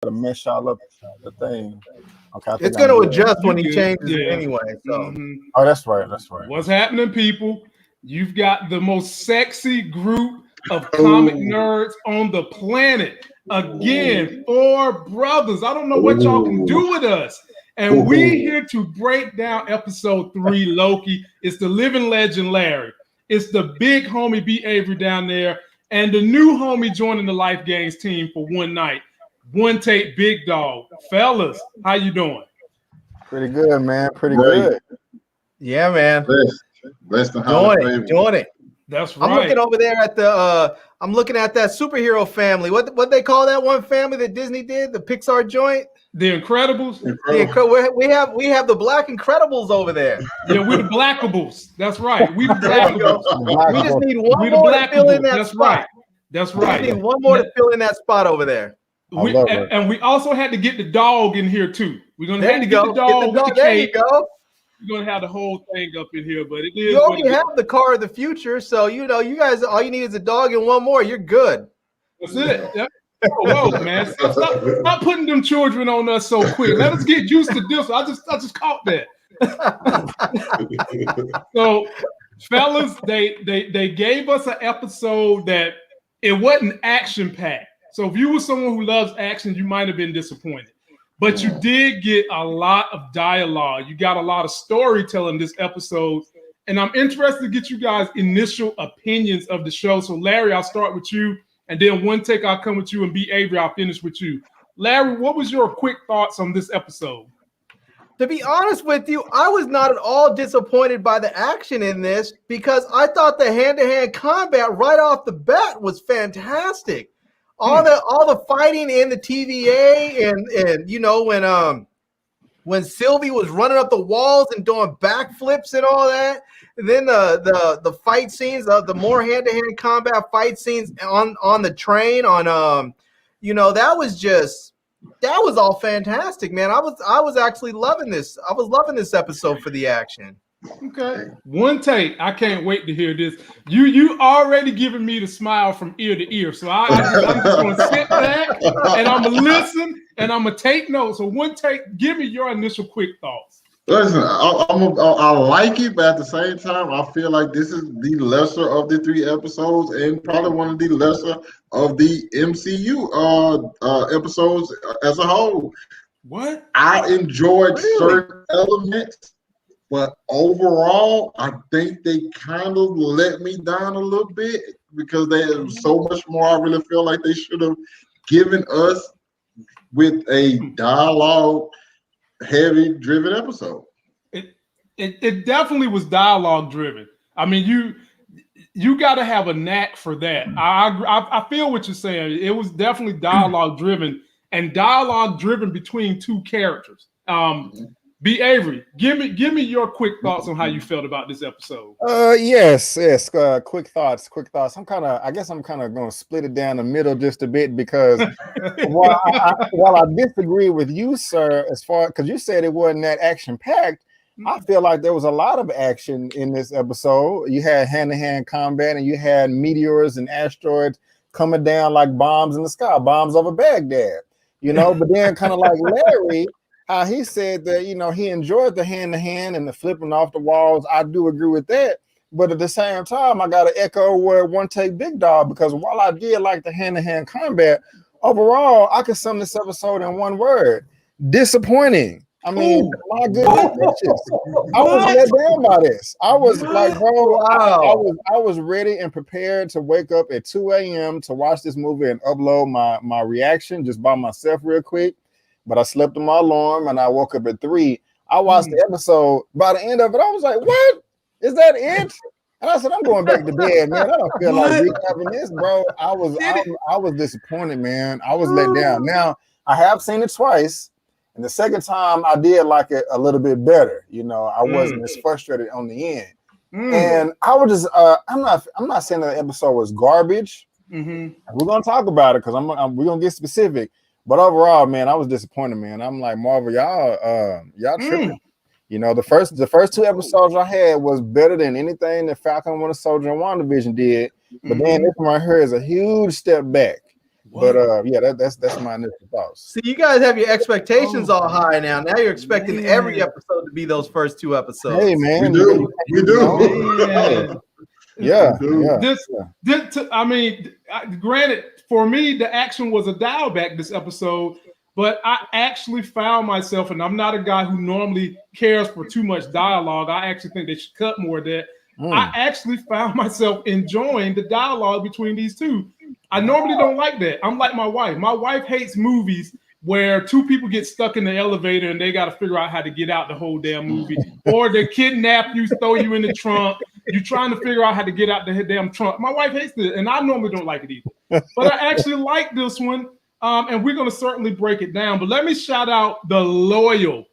to mess y'all up the thing. Okay, it's going to adjust when he changes it anyway. So, oh, that's right. That's right. What's happening, people? You've got the most sexy group of comic nerds on the planet. Again, 4 brothers. I don't know what y'all can do with us. And we here to break down episode 3, Loki. It's the living legend, Larry. It's the big homie, B. Avery, down there. And the new homie joining the Life Games team for one night. One Take Big Dog. Fellas, how you doing? Pretty good, man. Pretty good. Yeah, man. Blessed doing it. That's right. I'm looking over there at the I'm looking at that superhero family. What they call that one family that Disney did, the Pixar joint? The Incredibles. We have the Black Incredibles over there. Yeah, we're the Blackables. That's right. We the Blackables. We just need one more to fill in that That's spot. Right. That's right. We need one more to fill in that spot over there. And we also had to get the dog in here too. We're gonna have to get the dog with the there cake. You go. We're gonna have the whole thing up in here, but it is. You already have the car of the future, so you guys, all you need is a dog and one more. You're good. That's it. Yep. Whoa, man! Stop putting them children on us so quick. Let us get used to this. I just caught that. So, fellas, they gave us an episode that it wasn't action packed. So if you were someone who loves action, you might have been disappointed. But you did get a lot of dialogue. You got a lot of storytelling this episode. And I'm interested to get you guys' initial opinions of the show. So Larry, I'll start with you. And then One Take, I'll come with you. And B. Avery, I'll finish with you. Larry, what was your quick thoughts on this episode? To be honest with you, I was not at all disappointed by the action in this because I thought the hand-to-hand combat right off the bat was fantastic. All the fighting in the TVA and when Sylvie was running up the walls and doing backflips and all that, and then the fight scenes, the more hand-to-hand combat fight scenes on the train that was all fantastic, man. I was actually loving this. I was loving this episode for the action. Okay. One Take. I can't wait to hear this. You already giving me the smile from ear to ear. So I'm just going to sit back and I'm going to listen and I'm going to take notes. So One Take, give me your initial quick thoughts. Listen, I like it, but at the same time, I feel like this is the lesser of the 3 episodes and probably one of the lesser of the MCU episodes as a whole. What? I enjoyed certain elements. But overall, I think they kind of let me down a little bit because they have so much more. I really feel like they should have given us with a dialogue-heavy driven episode. It definitely was dialogue driven. I mean, you got to have a knack for that. I feel what you're saying. It was definitely dialogue driven and dialogue driven between 2 characters. B. Avery, give me your quick thoughts on how you felt about this episode. Yes. Quick thoughts. I guess I'm kind of going to split it down the middle just a bit because while I disagree with you, sir, as far because you said it wasn't that action packed, I feel like there was a lot of action in this episode. You had hand-to-hand combat, and you had meteors and asteroids coming down like bombs in the sky, bombs over Baghdad. But then kind of like Larry. He said that, he enjoyed the hand-to-hand and the flipping off the walls. I do agree with that. But at the same time, I got to echo where One Take Big Dog, because while I did like the hand-to-hand combat, overall, I could sum this episode in one word: disappointing. I mean, my goodness gracious. I was let down by this. I was like, bro, I was ready and prepared to wake up at 2 a.m. to watch this movie and upload my reaction just by myself real quick. But I slept on my alarm and I woke up at 3. I watched the episode. By the end of it, I was like, what? Is that it? And I said, I'm going back to bed, man. I don't feel like recapping this, bro. I was disappointed, man. I was let down. Now, I have seen it twice. And the second time I did like it a little bit better. I wasn't as frustrated on the end. And I was just I'm not saying that the episode was garbage. We're gonna talk about it because we're gonna get specific. But overall, man, I was disappointed, man. I'm like, Marvel, y'all tripping. The first 2 episodes I had was better than anything that Falcon, Winter Soldier, and WandaVision did. But then this one right here is a huge step back. But yeah, that's my initial thoughts. See, you guys have your expectations all high now. Now you're expecting every episode to be those first 2 episodes. Hey man, We do. Yeah. I mean, granted, for me, the action was a dial back this episode, but I actually found myself, and I'm not a guy who normally cares for too much dialogue. I actually think they should cut more of that. I actually found myself enjoying the dialogue between these two. I normally don't like that. I'm like my wife. My wife hates movies where 2 people get stuck in the elevator and they got to figure out how to get out the whole damn movie, or they kidnap you, throw you in the trunk. You're trying to figure out how to get out the damn trunk. My wife hates it, and I normally don't like it either. But I actually like this one, and we're going to certainly break it down. But let me shout out the loyal,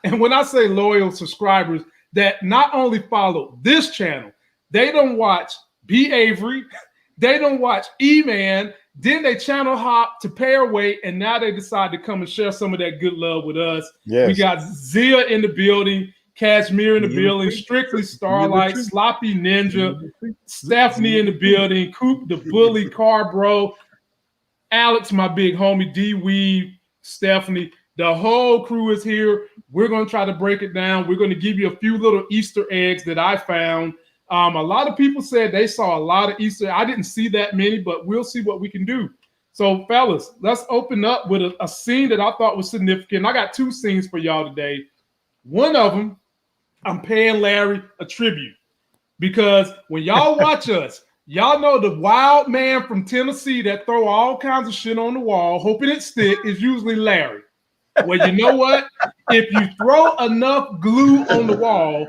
and when I say loyal subscribers, that not only follow this channel, they don't watch B. Avery, they don't watch E-Man, then they channel hop to Pairway, and now they decide to come and share some of that good love with us. Yes. We got Zia in the building, Cashmere in the building, Strictly Starlight, Sloppy Ninja, Stephanie in the building, Coop the Bully, Car Bro, Alex, my big homie, D-Weave, Stephanie. The whole crew is here. We're going to try to break it down. We're going to give you a few little Easter eggs that I found. A lot of people said they saw a lot of Easter. I didn't see that many, but we'll see what we can do. So, fellas, let's open up with a scene that I thought was significant. I got 2 scenes for y'all today. One of them, I'm paying Larry a tribute, because when y'all watch us, y'all know the wild man from Tennessee that throw all kinds of shit on the wall, hoping it stick, is usually Larry. Well, you know what? If you throw enough glue on the wall,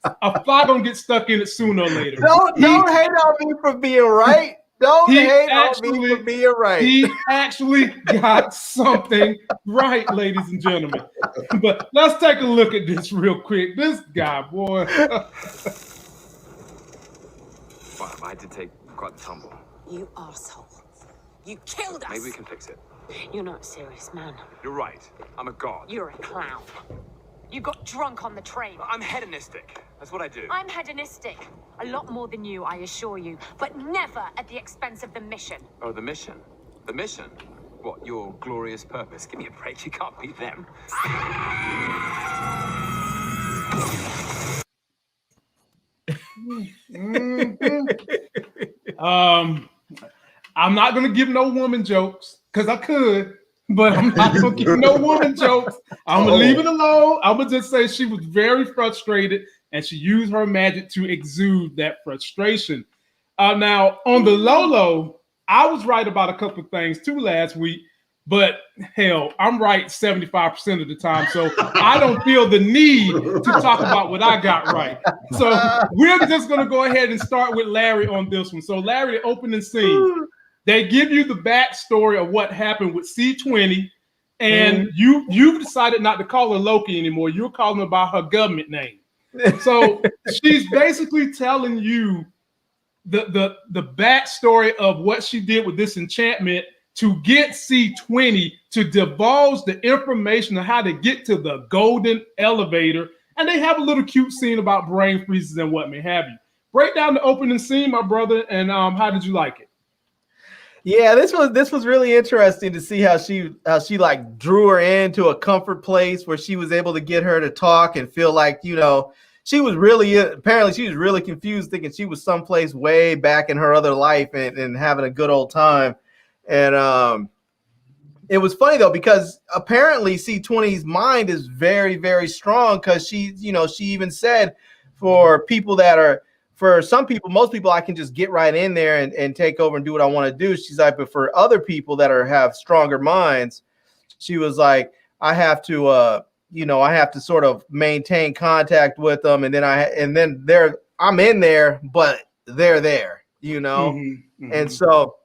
a fly gonna get stuck in it sooner or later. Don't hate on me for being right. Don't hate on me for being right. He actually got something right, ladies and gentlemen. But let's take a look at this real quick. This guy, boy. Well, I did take quite the tumble. You asshole. You killed us. Maybe we can fix it. You're not a serious man. You're right. I'm a god. You're a clown. You got drunk on the train. I'm hedonistic. That's what I do. I'm hedonistic. A lot more than you, I assure you. But never at the expense of the mission. Oh, the mission? The mission? What, your glorious purpose? Give me a break. You can't beat them. I'm not gonna give no woman jokes, because I could, but I'm not gonna give no woman jokes. I'm gonna leave it alone. I'm gonna just say she was very frustrated, and she used her magic to exude that frustration. Now, on the low, I was right about a couple of things too last week, but hell, I'm right 75% of the time, so I don't feel the need to talk about what I got right. So we're just gonna go ahead and start with Larry on this one. So Larry, the opening scene, they give you the backstory of what happened with C20, and you've decided not to call her Loki anymore. You're calling her by her government name. So she's basically telling you the backstory of what she did with this enchantment to get C20 to divulge the information on how to get to the golden elevator. And they have a little cute scene about brain freezes and what may have you. Break down the opening scene, my brother, and how did you like it? Yeah, this was really interesting to see how she like drew her into a comfort place where she was able to get her to talk and feel like, you know, she was really confused, thinking she was someplace way back in her other life and having a good old time. And it was funny though, because apparently C20's mind is very, very strong, because she even said for some people, most people, I can just get right in there and take over and do what I want to do. She's like, but for other people that have stronger minds, she was like, I have to sort of maintain contact with them, and then I'm in there, but they're there, you know. And so,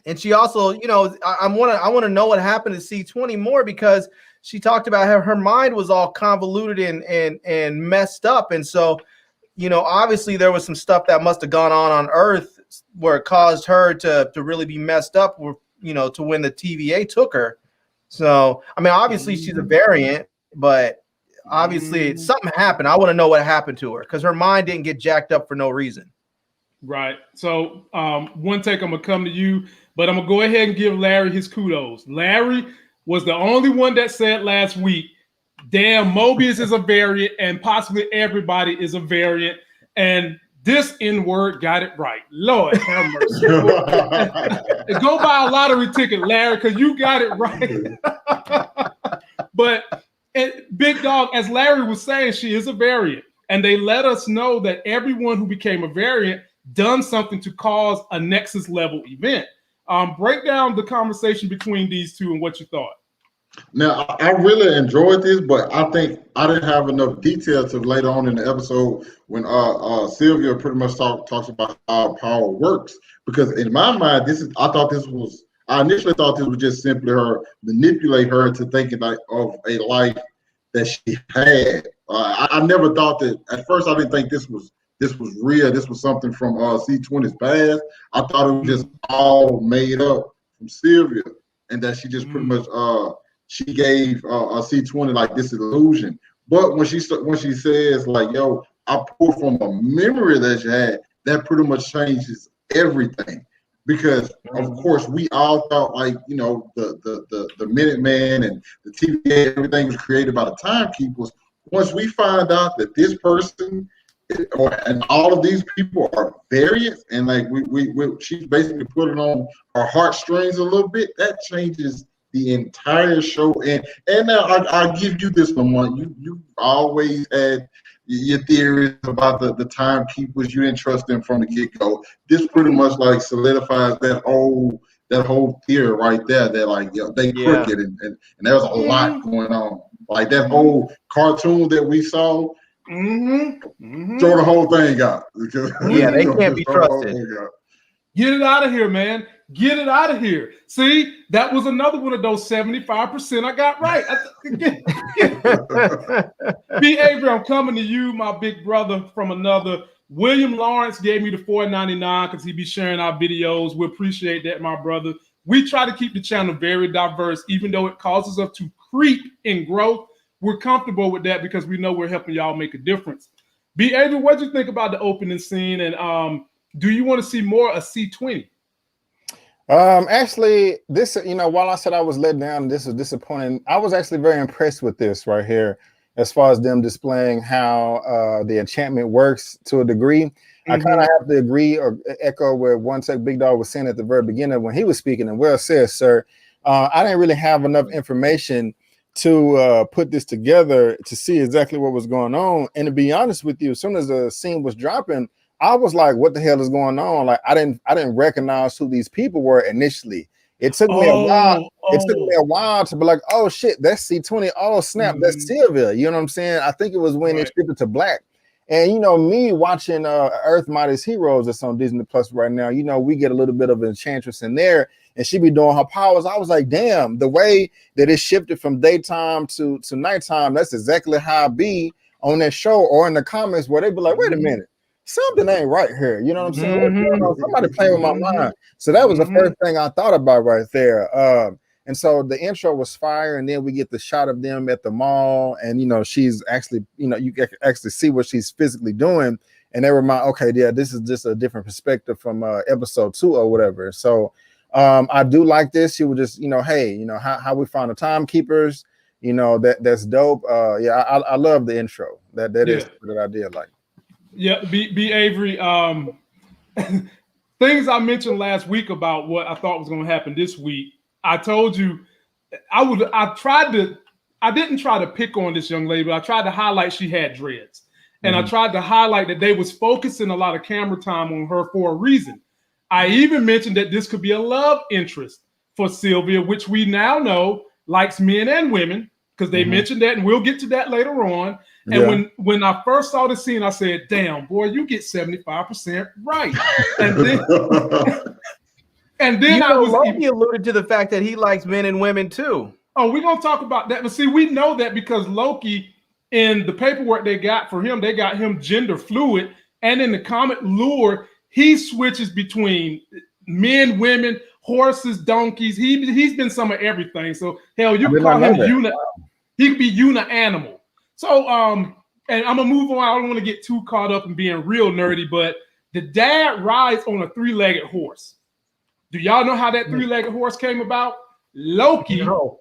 and she also, you know, I want to know what happened to C20 more, because she talked about how her mind was all convoluted and messed up, and so, you know, obviously there was some stuff that must have gone on Earth where it caused her to really be messed up, you know, to when the TVA took her. So, I mean, obviously she's a variant, but obviously something happened. I want to know what happened to her, because her mind didn't get jacked up for no reason. Right. So one take, I'm going to come to you. but I'm gonna go ahead and give Larry his kudos. Larry was the only one that said last week, damn, Mobius is a variant, and possibly everybody is a variant. And this N-word got it right. Lord have mercy. Go buy a lottery ticket, Larry, because you got it right. But Big Dog, as Larry was saying, she is a variant. And they let us know that everyone who became a variant done something to cause a Nexus level event. Break down the conversation between these two and what you thought. Now, I really enjoyed this, but I think I didn't have enough details to later on in the episode when Sylvia pretty much talks about how power works. Because in my mind, I initially thought this was just simply her manipulate her into thinking like of a life that she had. I never thought that at first. I didn't think this was real. This was something from C20's past. I thought it was just all made up from Sylvia, and that she just pretty much she gave C20 like this illusion. But when she says like, "Yo, I pulled from a memory that you had," that pretty much changes everything. Because of course we all thought like, you know, the Minuteman and the TVA, everything was created by the Timekeepers. Once we find out that this person and all of these people are variants, and like she's basically putting on our heartstrings a little bit, that changes the entire show. And now I give you this, Lamont. You always had your theories about the Timekeepers. You didn't trust them from the get-go. This pretty much like solidifies that whole theory right there, that like, you know, they crooked and there's a lot going on. Like that whole cartoon that we saw, throw the whole thing out. Yeah, they can't be trusted. Get it out of here, man. Get it out of here. See, that was another one of those 75% I got right. B. Avery, I'm coming to you, my big brother from another. William Lawrence gave me the $4.99 because he be sharing our videos. We appreciate that, my brother. We try to keep the channel very diverse, even though it causes us to creep in growth. We're comfortable with that because we know we're helping y'all make a difference. B. Avery, what did you think about the opening scene? And do you want to see more of C20? Actually, this, you know, while I said I was let down, this was disappointing, I was actually very impressed with this right here, as far as them displaying how the enchantment works to a degree. I kind of have to agree or echo what One Tech Big Dog was saying at the very beginning when he was speaking, and well said, sir. I didn't really have enough information to put this together to see exactly what was going on. And to be honest with you, as soon as the scene was dropping, I was like, what the hell is going on? Like, I didn't recognize who these people were initially. It took me a while. It took me a while to be like, oh shit, that's C20. Oh snap, that's Sylvia. You know what I'm saying? I think it was when it stripped it to black. And you know, me watching Earth Mightiest Heroes that's on Disney Plus right now, you know, we get a little bit of Enchantress in there, and she be doing her powers. I was like, damn, the way that it shifted from daytime to nighttime, that's exactly how it be on that show or in the comics, where they be like, wait a minute, something ain't right here. You know what I'm saying? Somebody playing with my mind. So that was the first thing I thought about right there. And so the intro was fire, and then we get the shot of them at the mall, and you know, she's actually, you know, you can actually see what she's physically doing, and they remind, okay, yeah, this is just a different perspective from episode 2 or whatever. So I do like this. She was just, you know, hey, you know, how we found the Timekeepers, you know, that's dope. Yeah, I love the intro. That is that I did like. Yeah, B. Avery. Things I mentioned last week about what I thought was going to happen this week. I told you I didn't try to pick on this young lady, but I tried to highlight she had dreads. And I tried to highlight that they was focusing a lot of camera time on her for a reason. I even mentioned that this could be a love interest for Sylvia, which we now know likes men and women, because they mentioned that, and we'll get to that later on. And when I first saw the scene, I said, damn, boy, you get 75% right. And then Loki alluded to the fact that he likes men and women too. Oh, we're gonna talk about that. But see, we know that because Loki, in the paperwork they got for him, they got him gender fluid. And in the comic lore, he switches between men, women, horses, donkeys. He's been some of everything. So hell, you can call him Una. He could be Una animal. So and I'm gonna move on. I don't want to get too caught up in being real nerdy, but the dad rides on a 3-legged horse. Do y'all know how that three-legged horse came about? Loki. No.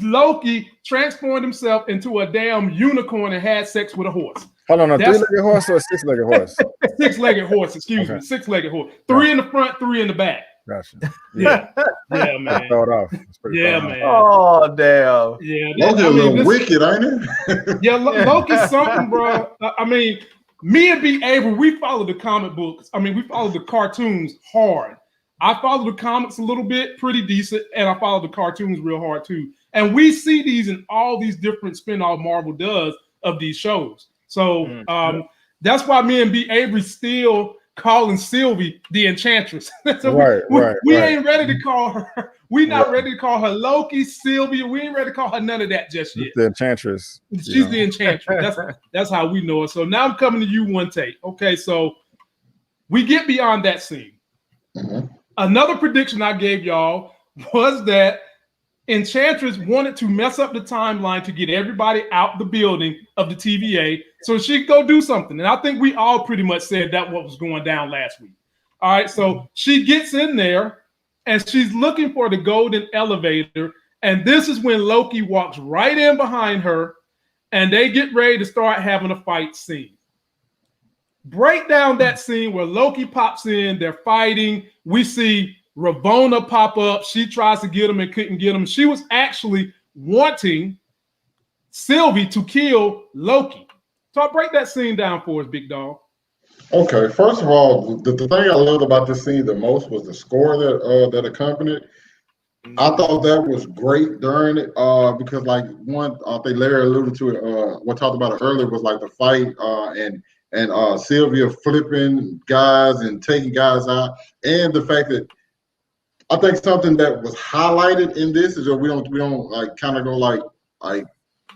Loki transformed himself into a damn unicorn and had sex with a horse. Hold on, a three-legged horse or a six-legged horse? Six-legged horse, excuse me. Six-legged horse. Three in the front, three in the back. Gotcha. Yeah, yeah, man. Throw it off. Yeah, man. Oh, damn. Yeah, Loki a little wicked, ain't it? Yeah, Loki's something, bro. I mean, me and B. Avery, we follow the comic books. I mean, we follow the cartoons hard. I follow the comics a little bit, pretty decent, and I follow the cartoons real hard too. And we see these in all these different spin-off Marvel does of these shows. So that's why me and B. Avery still calling Sylvie the Enchantress. So we ain't ready to call her. We're not ready to call her Loki, Sylvie. We ain't ready to call her none of that just yet. The Enchantress. She's the Enchantress. That's how we know her. So now I'm coming to you one take. Okay, so we get beyond that scene. Another prediction I gave y'all was that Enchantress wanted to mess up the timeline to get everybody out the building of the TVA so she could go do something. And I think we all pretty much said that what was going down last week. All right, so she gets in there and she's looking for the golden elevator. And this is when Loki walks right in behind her and they get ready to start having a fight scene. Break down that scene where Loki pops in, they're fighting. We see Ravonna pop up. She tries to get him and couldn't get him. She was actually wanting Sylvie to kill Loki. So I'll break that scene down for us, big dog. Okay, first of all, the thing I loved about this scene the most was the score that accompanied. I thought that was great during it because, like, one, I think Larry alluded to it. What talked about it earlier was like the fight and Sylvia flipping guys and taking guys out, and the fact that I think something that was highlighted in this is that we don't like kind of go like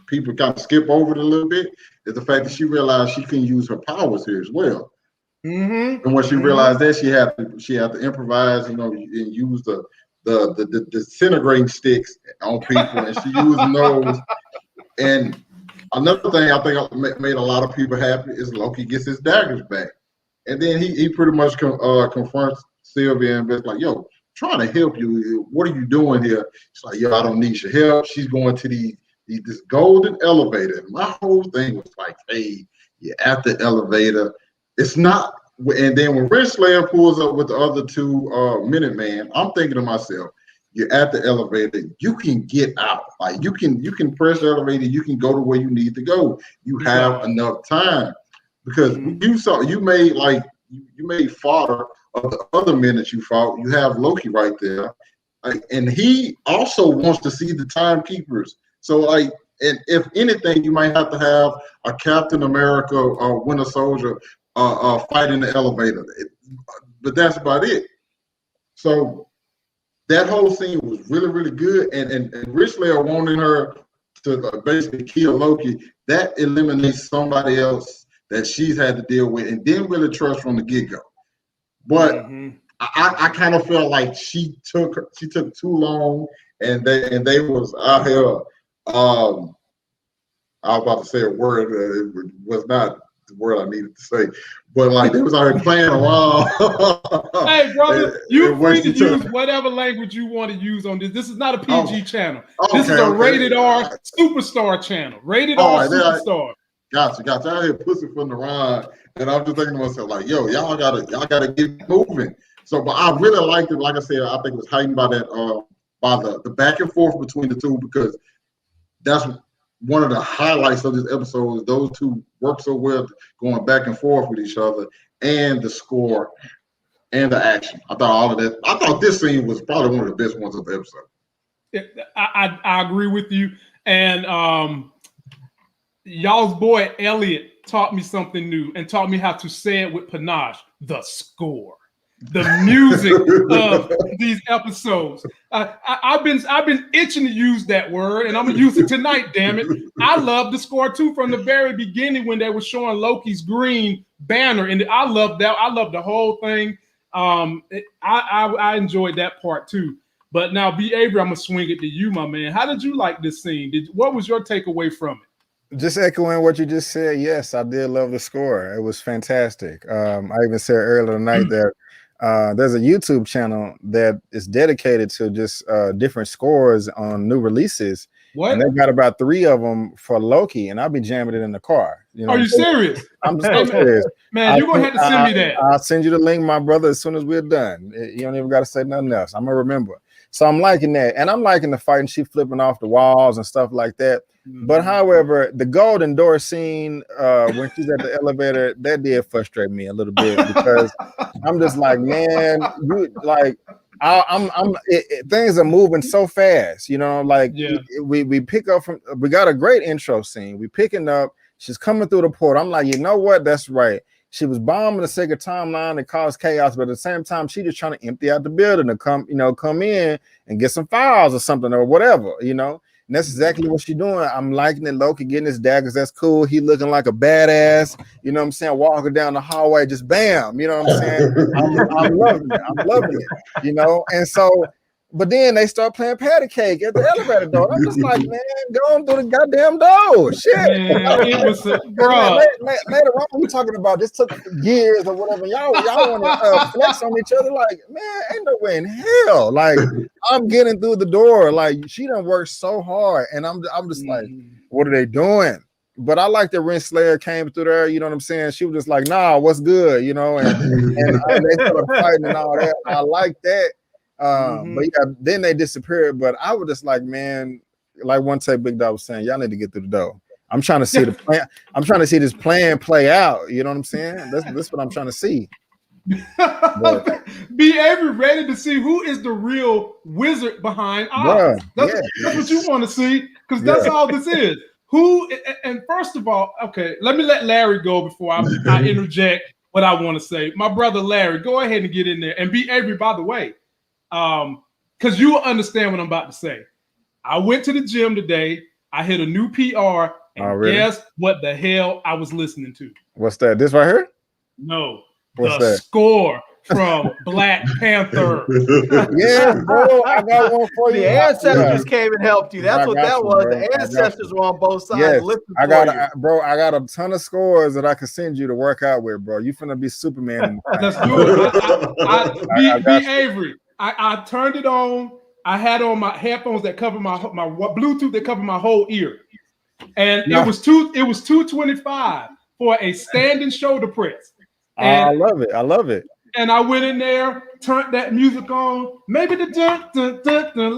people kind of skip over it a little bit, is the fact that she realized she can use her powers here as well. And when she realized that, she had to improvise, you know, and use the disintegrating sticks on people, and she using those. And another thing I think made a lot of people happy is Loki gets his daggers back, and then he pretty much confronts Sylvia and is like, "Yo, trying to help you. What are you doing here?" She's like, "Yo, I don't need your help." She's going to this golden elevator. My whole thing was like, "Hey, you're at the elevator. It's not." And then when Red Slayer pulls up with the other two Minutemen, I'm thinking to myself, you're at the elevator, you can get out. Like you can press the elevator, you can go to where you need to go. You have enough time. Because you made fodder of the other men that you fought. You have Loki right there. And he also wants to see the timekeepers. So and if anything, you might have to have a Captain America or Winter Soldier fight in the elevator, but that's about it. So that whole scene was really, really good, and Rich Slayer wanting her to basically kill Loki, that eliminates somebody else that she's had to deal with and didn't really trust from the get-go. But I kind of felt like she took too long, and they was out here. I was about to say a word that it was not the word I needed to say, but like they was already playing around. Hey, brother, you're free to use whatever language you want to use on this. This is not a PG channel. This is a rated R superstar channel. Rated R superstar. Gotcha. I had pussy from the ride, and I'm just thinking to myself like, yo, y'all gotta get moving. So, but I really liked it. Like I said, I think it was heightened by that by the back and forth between the two, because that's one of the highlights of this episode is those two work so well going back and forth with each other, and the score and the action. I thought this scene was probably one of the best ones of the episode. I agree with you. And y'all's boy Elliot taught me something new and taught me how to say it with panache. The score. The music of these episodes. I've been itching to use that word, and I'm gonna use it tonight. Damn it! I love the score too from the very beginning when they were showing Loki's green banner, and I love that. I love the whole thing. I enjoyed that part too. But now, B. Avery, I'm gonna swing it to you, my man. How did you like this scene? What was your takeaway from it? Just echoing what you just said. Yes, I did love the score. It was fantastic. I even said earlier tonight that there's a YouTube channel that is dedicated to just different scores on new releases. What? And they got about 3 of them for Loki, and I'll be jamming it in the car. You know, Are you serious? I'm just so serious. Man, you're gonna have to send me that. I'll send you the link, my brother, as soon as we're done. You don't even got to say nothing else. I'm gonna remember. So I'm liking that, and I'm liking the fight and she flipping off the walls and stuff like that. But however, the golden door scene when she's at the elevator, that did frustrate me a little bit because I'm just like, man, you like. Things are moving so fast, you know. Like we pick up from, we got a great intro scene. We picking up. She's coming through the port. I'm like, you know what? That's right. She was bombing the sake of timeline to cause chaos, but at the same time, she just trying to empty out the building to come in and get some files or something or whatever, you know. And that's exactly what she's doing. I'm liking it. Loki getting his daggers. That's cool. He looking like a badass. You know what I'm saying? Walking down the hallway, just bam. You know what I'm saying? I'm loving it. I'm loving it. You know. And so, but then they start playing patty cake at the elevator door. I'm just like, man, go on through the goddamn door. Shit. Man, it was bro. Later on, we talking about this took years or whatever. Y'all want to flex on each other. Like, man, ain't no way in hell. Like, I'm getting through the door. Like, she done worked so hard, and I'm just like, what are they doing? But I like that Renslayer came through there. You know what I'm saying? She was just like, nah, what's good? You know, and they started fighting and all that. I like that. But yeah, then they disappeared. But I was just like, man, like one time Big Dog was saying, y'all need to get through the door. I'm trying to see the plan. I'm trying to see this plan play out. You know what I'm saying? That's what I'm trying to see. Be every ready to see who is the real wizard behind Oz. That's what you want to see, because that's all this is. Who, and first of all, okay, let me let Larry go before I interject what I want to say. My brother Larry, go ahead and get in there. And Be Avery, by the way, because you will understand what I'm about to say. I went to the gym today. I hit a new PR, and guess what the hell I was listening to? What's that? This right here? No. What's the that? Score from Black Panther. Yeah, bro, I got one for you. The ancestors came and helped you. That's what that was. Bro. The ancestors were on both sides. Yes, I got a ton of scores that I can send you to work out with, bro. You finna be Superman. Let's do it. Be Avery. I turned it on. I had on my headphones that cover my Bluetooth that covered my whole ear, and it was $225 for a standing shoulder press. And I love it. I love it. And I went in there, turned that music on. Maybe the dun,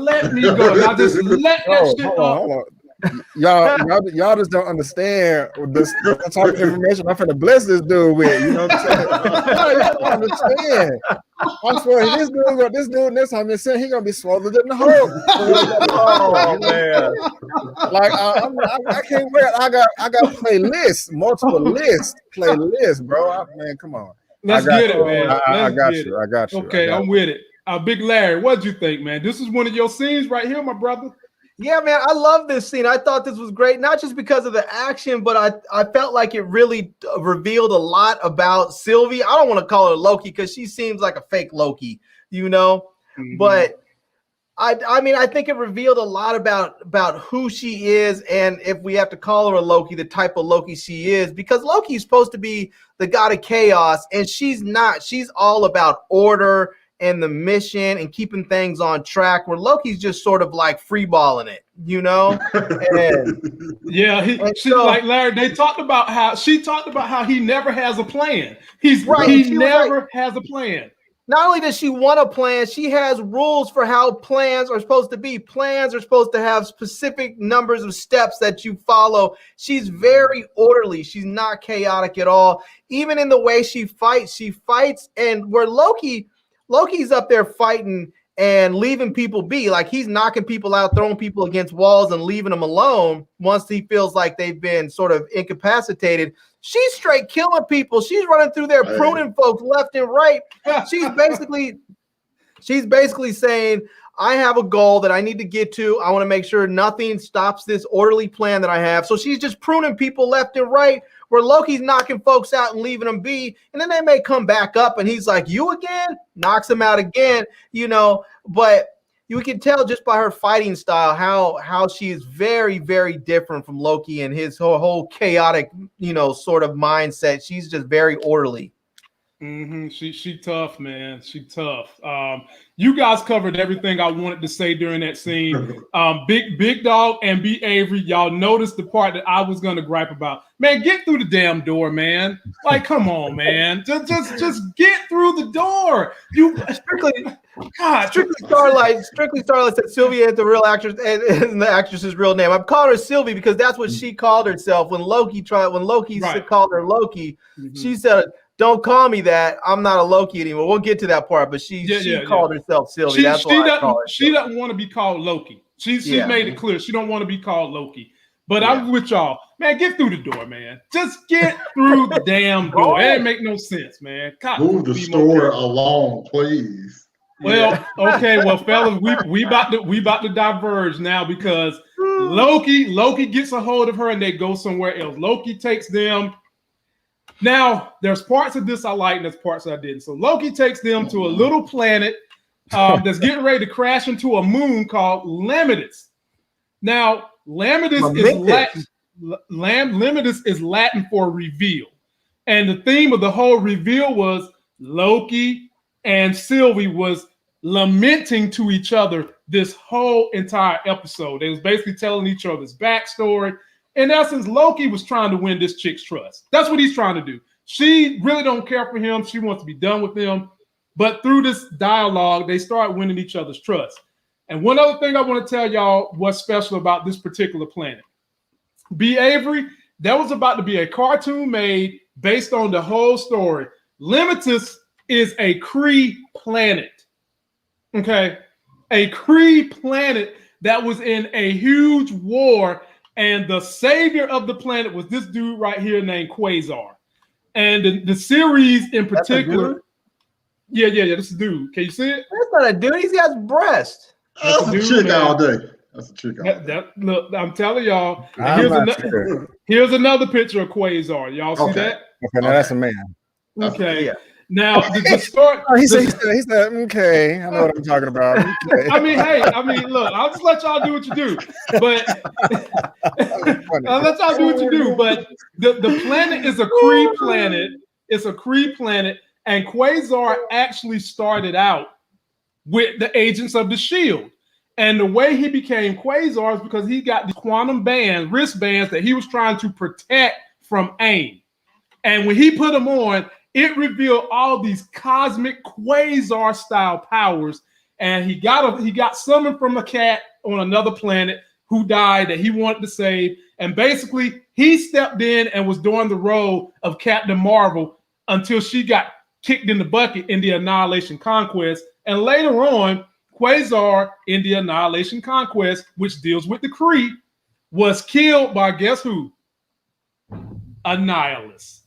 let me go. And I just let that shit go. Y'all just don't understand this type of information I'm finna bless this dude with. You know what I'm saying? Y'all don't understand. I'm swear this dude next time he gonna be swallowed in the hole. Oh man! Like I can't wait. I got playlists, multiple playlists, bro. Man, come on. Let's get it, man. I got you. Okay, I'm with it. Big Larry, what'd you think, man? This is one of your scenes right here, my brother. Yeah, man, I love this scene. I thought this was great, not just because of the action, but I felt like it really revealed a lot about Sylvie. I don't want to call her Loki because she seems like a fake Loki, you know? Mm-hmm. But I mean, I think it revealed a lot about who she is, and if we have to call her a Loki, the type of Loki she is, because Loki is supposed to be the god of chaos, and she's not. She's all about order and the mission and keeping things on track, where Loki's just sort of like freeballing it, you know? She's like Larry. They talked about how he never has a plan. He never has a plan. Not only does she want a plan, she has rules for how plans are supposed to be. Plans are supposed to have specific numbers of steps that you follow. She's very orderly. She's not chaotic at all. Even in the way she fights, and where Loki's up there fighting and leaving people be. Like, he's knocking people out, throwing people against walls and leaving them alone once he feels like they've been sort of incapacitated. She's straight killing people. She's running through there, pruning folks left and right. She's basically saying, I have a goal that I need to get to. I want to make sure nothing stops this orderly plan that I have. So she's just pruning people left and right, where Loki's knocking folks out and leaving them be. And then they may come back up and he's like, you again? Knocks them out again, you know. But you can tell just by her fighting style how she is very, very different from Loki and his whole chaotic, you know, sort of mindset. She's just very orderly. She tough, man. She tough. You guys covered everything I wanted to say during that scene. Big Dog and B. Avery, y'all noticed the part that I was gonna gripe about. Man, get through the damn door, man. Like, come on, man. Just get through the door. You Strictly Starlight said Sylvia is the real actress and the actress's real name. I'm calling her Sylvie because that's what she called herself when Loki called her Loki. She said, "Don't call me that. I'm not a Loki anymore." We'll get to that part, but she called herself Sylvie. She doesn't want to be called Loki. She made it clear she don't want to be called Loki. But I'm with y'all, man. Get through the door, man. Just get through the damn door. It ain't make no sense, man. Move the story along, please. Well, okay, well, fellas, we about to diverge now because Loki gets a hold of her and they go somewhere else. Loki takes them. Now, there's parts of this I like and there's parts I didn't. So Loki takes them to a little planet that's getting ready to crash into a moon called Lamitus. Now, Lamitus is Latin. Lamitus is Latin for reveal. And the theme of the whole reveal was Loki and Sylvie was lamenting to each other this whole entire episode. They was basically telling each other's backstory. In essence, Loki was trying to win this chick's trust. That's what he's trying to do. She really don't care for him. She wants to be done with him. But through this dialogue, they start winning each other's trust. And one other thing I want to tell y'all what's special about this particular planet. B. Avery, there was about to be a cartoon made based on the whole story. Limitus is a Kree planet. Okay? A Kree planet that was in a huge war, and the savior of the planet was this dude right here named Quasar. And the series in particular, yeah, this dude. Can you see it? That's not a dude. He has breast. That's a chick all day. That's a chick all day. Look, I'm telling y'all. Here's another picture of Quasar. Y'all see that? Okay, now that's a man. Okay. Now the story. He said, okay, I know what I'm talking about. Okay. I mean, look, I'll just let y'all do what you do. But I'll let y'all do what you do. But the planet is a Kree planet. It's a Kree planet, and Quasar actually started out with the Agents of the Shield. And the way he became Quasar is because he got the quantum wristbands that he was trying to protect from AIM. And when he put them on, it revealed all these cosmic Quasar-style powers. And he got summoned from a cat on another planet who died that he wanted to save. And basically, he stepped in and was doing the role of Captain Marvel until she got kicked in the bucket in the Annihilation Conquest. And later on, Quasar in the Annihilation Conquest, which deals with the Kree, was killed by guess who? Annihilus.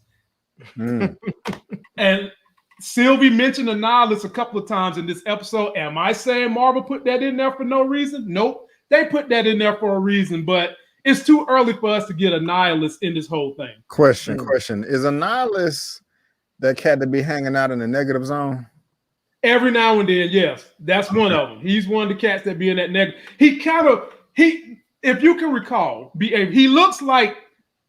And Sylvie mentioned Annihilus a couple of times in this episode. Am I saying Marvel put that in there for no reason? Nope. They put that in there for a reason, but it's too early for us to get Annihilus in this whole thing. Question. Is Annihilus that cat to be hanging out in the negative zone? Every now and then, yes. That's one of them. He's one of the cats that be in that negative. If you can recall, he looks like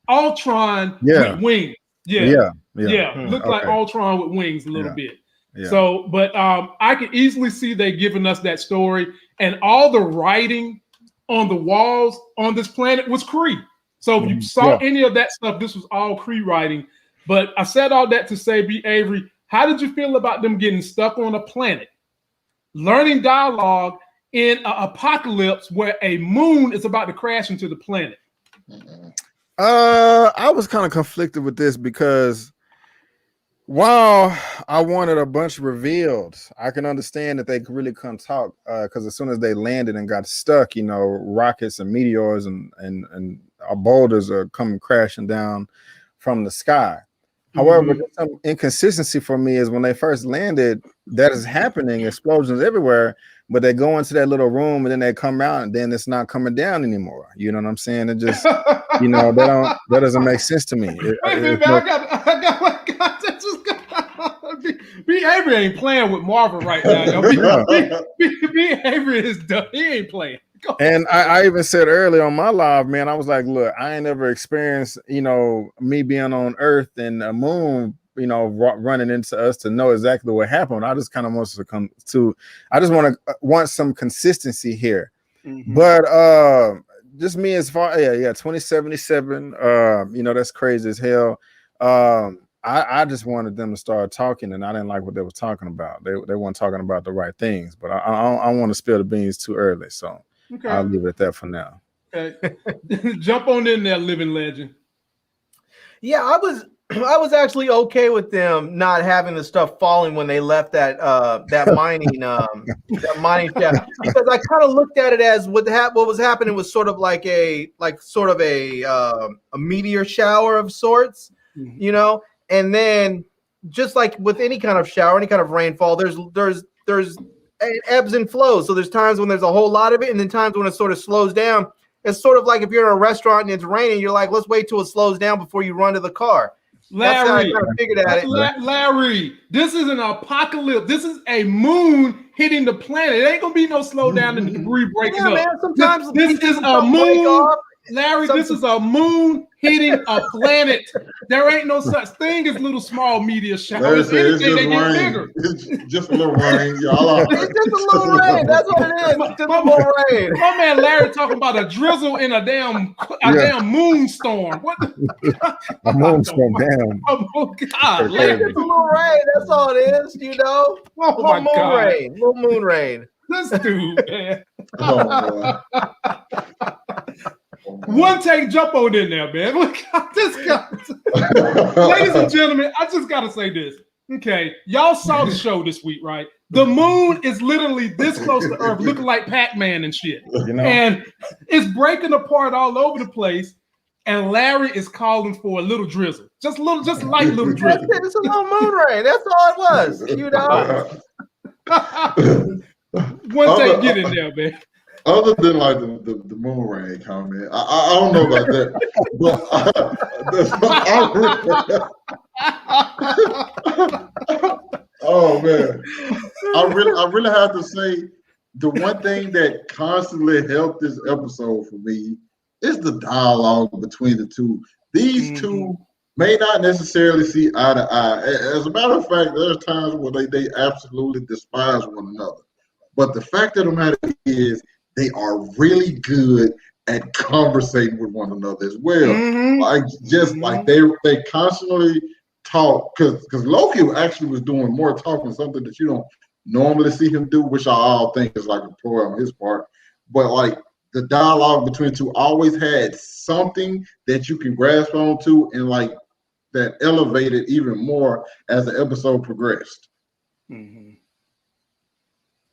Ultron with wings. Yeah. Look like Ultron with wings a little bit. Yeah. So, but I can easily see they giving us that story, and all the writing on the walls on this planet was Kree. So if you saw any of that stuff, this was all Kree writing. But I said all that to say, B. Avery, how did you feel about them getting stuck on a planet, learning dialogue in an apocalypse where a moon is about to crash into the planet? I was kind of conflicted with this because while I wanted a bunch revealed, I can understand that they really couldn't talk because as soon as they landed and got stuck, rockets and meteors and boulders are coming crashing down from the sky. However, some inconsistency for me is when they first landed, that is happening, explosions everywhere, but they go into that little room and then they come out and then it's not coming down anymore. You know what I'm saying? It just, that doesn't make sense to me. B. Avery ain't playing with Marvel right now. B. Avery is done. He ain't playing. And I even said earlier on my live, man, I was like, look, I ain't never experienced, me being on Earth and a moon running into us to know exactly what happened. I just kind of want to come to. I just want some consistency here. Mhm. But just me as far 2077. That's crazy as hell. I just wanted them to start talking, and I didn't like what they were talking about. They weren't talking about the right things. But I don't want to spill the beans too early, so I'll leave it at that for now. Okay. Jump on in there, living legend. Yeah, I was actually okay with them not having the stuff falling when they left that mining shaft, because I kind of looked at it as what was happening was sort of like a meteor shower of sorts, and then just like with any kind of shower, any kind of rainfall, there's it ebbs and flows. So there's times when there's a whole lot of it, and then times when it sort of slows down. It's sort of like if you're in a restaurant and it's raining, you're like, let's wait till it slows down before you run to the car. Larry, that's how I kind of figured at it. Larry, this is an apocalypse. This is a moon hitting the planet. It ain't gonna be no slowdown in the debris breaking up. Man, sometimes this is a moon. Larry, this is a moon hitting a planet. There ain't no such thing as little small meteor showers. It's just rain. It's just a little rain, y'all. It's just a little rain. That's what it is. It's just a little rain. My man Larry talking about a drizzle in a damn moonstorm. What? A moonstorm, damn. Oh God, it's just a little rain. That's all it is. Oh my God. Rain. Little moon rain. This dude, man. Oh, One take, jump on in there, man. Look, ladies and gentlemen, I just gotta say this. Okay, y'all saw the show this week, right? The moon is literally this close to Earth, looking like Pac-Man and shit. And it's breaking apart all over the place. And Larry is calling for a little drizzle, just light little drizzle. It's a little moon rain. That's all it was. One take, get in there, man. Other than like the moon rain comment, I don't know about that, but oh man, I really have to say the one thing that constantly helped this episode for me is the dialogue between the two. These two may not necessarily see eye to eye. As a matter of fact, there's times where they absolutely despise one another. But the fact of the matter is, they are really good at conversating with one another as well. Like they constantly talk, because Loki actually was doing more talking, something that you don't normally see him do, which I all think is like a ploy on his part. But like the dialogue between two always had something that you can grasp onto, and like that elevated even more as the episode progressed.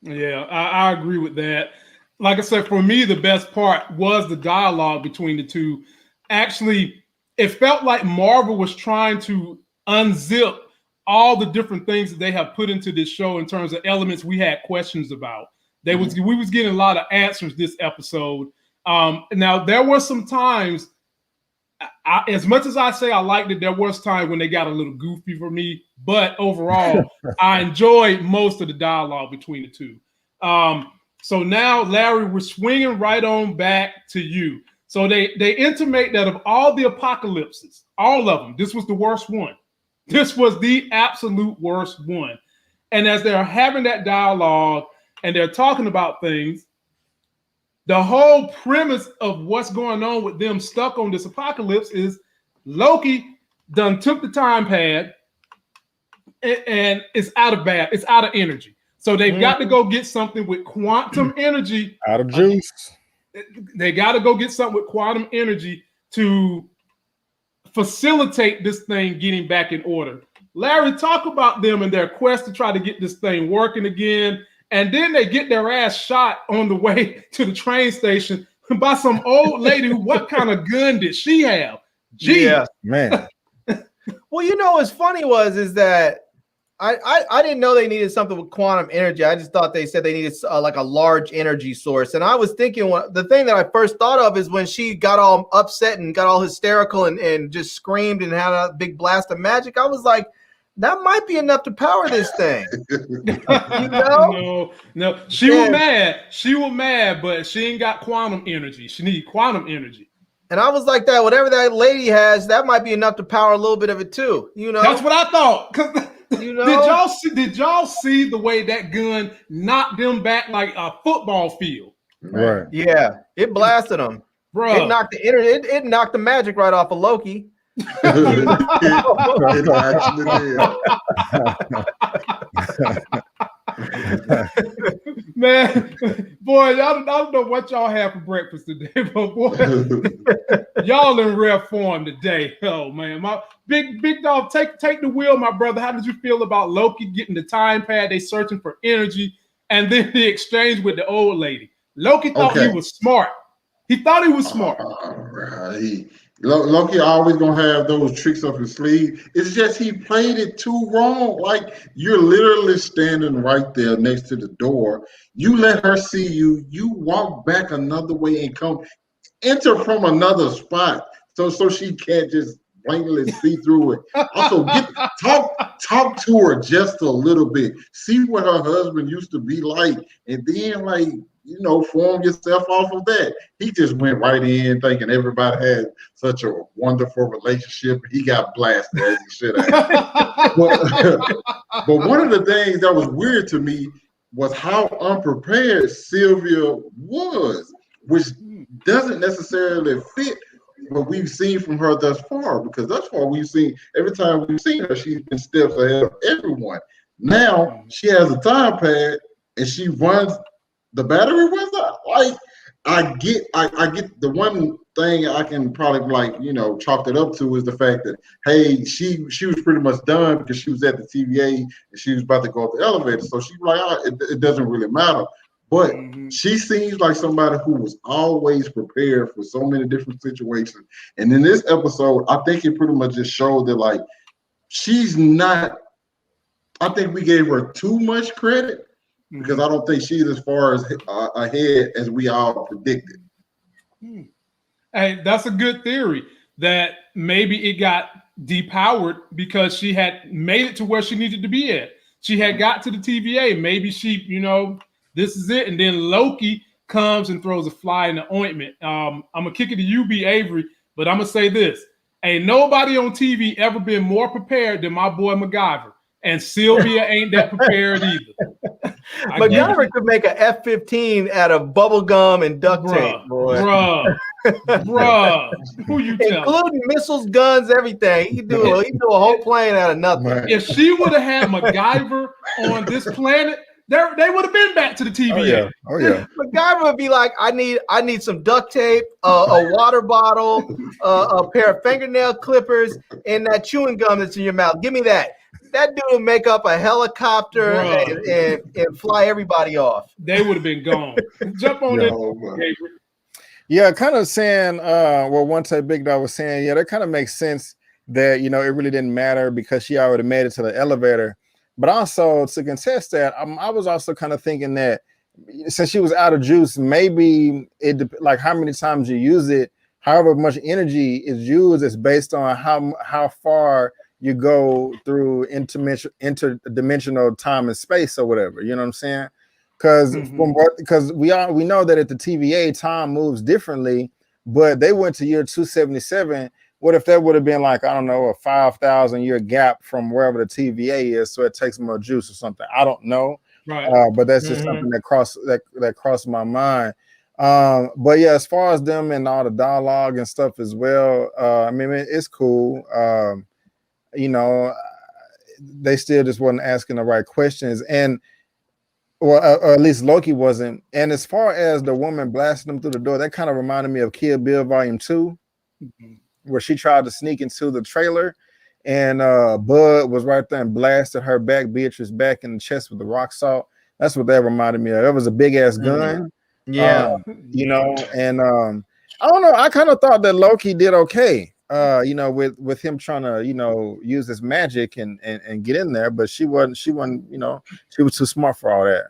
Yeah, I agree with that. Like I said, for me, the best part was the dialogue between the two. Actually, it felt like Marvel was trying to unzip all the different things that they have put into this show in terms of elements we had questions about. We was getting a lot of answers this episode. Now, there were some times, as much as I say I liked it, there was time when they got a little goofy for me. But overall, I enjoyed most of the dialogue between the two. So now, Larry, we're swinging right on back to you. So they intimate that of all the apocalypses, all of them, this was the worst one. This was the absolute worst one. And as they're having that dialogue and they're talking about things, the whole premise of what's going on with them stuck on this apocalypse is Loki done took the time pad and it's out of energy. So they've got to go get something with quantum energy. Out of juice. They got to go get something with quantum energy to facilitate this thing getting back in order. Larry, talk about them and their quest to try to get this thing working again. And then they get their ass shot on the way to the train station by some old lady. What kind of gun did she have? Jeez. Yeah, man. Well, what's funny is that I didn't know they needed something with quantum energy. I just thought they said they needed like a large energy source. And I was thinking, the thing that I first thought of is when she got all upset and got all hysterical and just screamed and had a big blast of magic. I was like, that might be enough to power this thing. No. She was mad. She was mad, but she ain't got quantum energy. She need quantum energy. And I was like that, whatever that lady has, that might be enough to power a little bit of it too. You know, That's what I thought. 'Cause you know, did y'all see the way that gun knocked them back like a football field? Right. Yeah, it blasted them. Bro. It knocked the internet. It knocked the magic right off of Loki. It actually Man, boy, I don't know what y'all have for breakfast today, but boy, y'all in rare form today. Oh man, my big dog, take the wheel, my brother. How did you feel about Loki getting the time pad? They searching for energy, and then the exchange with the old lady. Loki thought he was smart. He thought he was smart. Loki always gonna have those tricks up his sleeve. It's just he played it too wrong. Like, you're literally standing right there next to the door. You let her see you. You walk back another way and enter from another spot, so she can't just blatantly see through it. Also, talk to her just a little bit. See what her husband used to be like, and then form yourself off of that. He just went right in thinking everybody had such a wonderful relationship. He got blasted as he should have. But one of the things that was weird to me was how unprepared Sylvia was, which doesn't necessarily fit what we've seen from her thus far, because thus far every time we've seen her, she's been steps ahead of everyone. Now she has a time pad and she runs the battery with her. Like, I get the one thing I can probably chalk it up to is the fact that, hey, she was pretty much done because she was at the TVA and she was about to go up the elevator. So she's like, it doesn't really matter. But she seems like somebody who was always prepared for so many different situations. And in this episode, I think it pretty much just showed that, like, she's not, I think we gave her too much credit, because I don't think she's as far as ahead as we all predicted. Hey, that's a good theory, that maybe it got depowered because she had made it to where she needed to be at. She had got to the TVA. Maybe she, this is it. And then Loki comes and throws a fly in the ointment. I'm going to kick it to you, B. Avery, but I'm going to say this. Ain't nobody on TV ever been more prepared than my boy MacGyver. And Sylvia ain't that prepared either. MacGyver could make an F-15 out of bubble gum and duct tape, boy. Bruh. Who you telling? Including missiles, guns, everything. He do a whole plane out of nothing. If she would have had MacGyver on this planet, they would have been back to the TVA. Oh yeah. MacGyver would be like, I need some duct tape, a water bottle, a pair of fingernail clippers, and that chewing gum that's in your mouth. Give me that. That dude would make up a helicopter and fly everybody off. They would have been gone. Jump on it. Yeah, kind of saying one time Big Dog was saying, that kind of makes sense that, it really didn't matter because she already made it to the elevator. But also, to contest that, I was also kind of thinking that since she was out of juice, maybe like how many times you use it, however much energy is used, is based on how far you go through interdimensional time and space or whatever. You know what I'm saying? Because we know that at the TVA time moves differently, but they went to year 277. What if that would have been like, I don't know, a 5,000 year gap from wherever the TVA is, so it takes more juice or something? I don't know, right? But that's just something that crossed my mind. But yeah, as far as them and all the dialogue and stuff as well, I mean, it's cool. They still just wasn't asking the right questions, and or at least Loki wasn't. And as far as the woman blasting them through the door, that kind of reminded me of Kill Bill Volume 2. Where she tried to sneak into the trailer, and Bud was right there and blasted her back, Beatrice back in the chest with the rock salt. That's what that reminded me of. That was a big ass gun. Yeah. And I don't know. I kind of thought that Loki did okay. With him trying to, use his magic and get in there, but she wasn't, she was too smart for all that.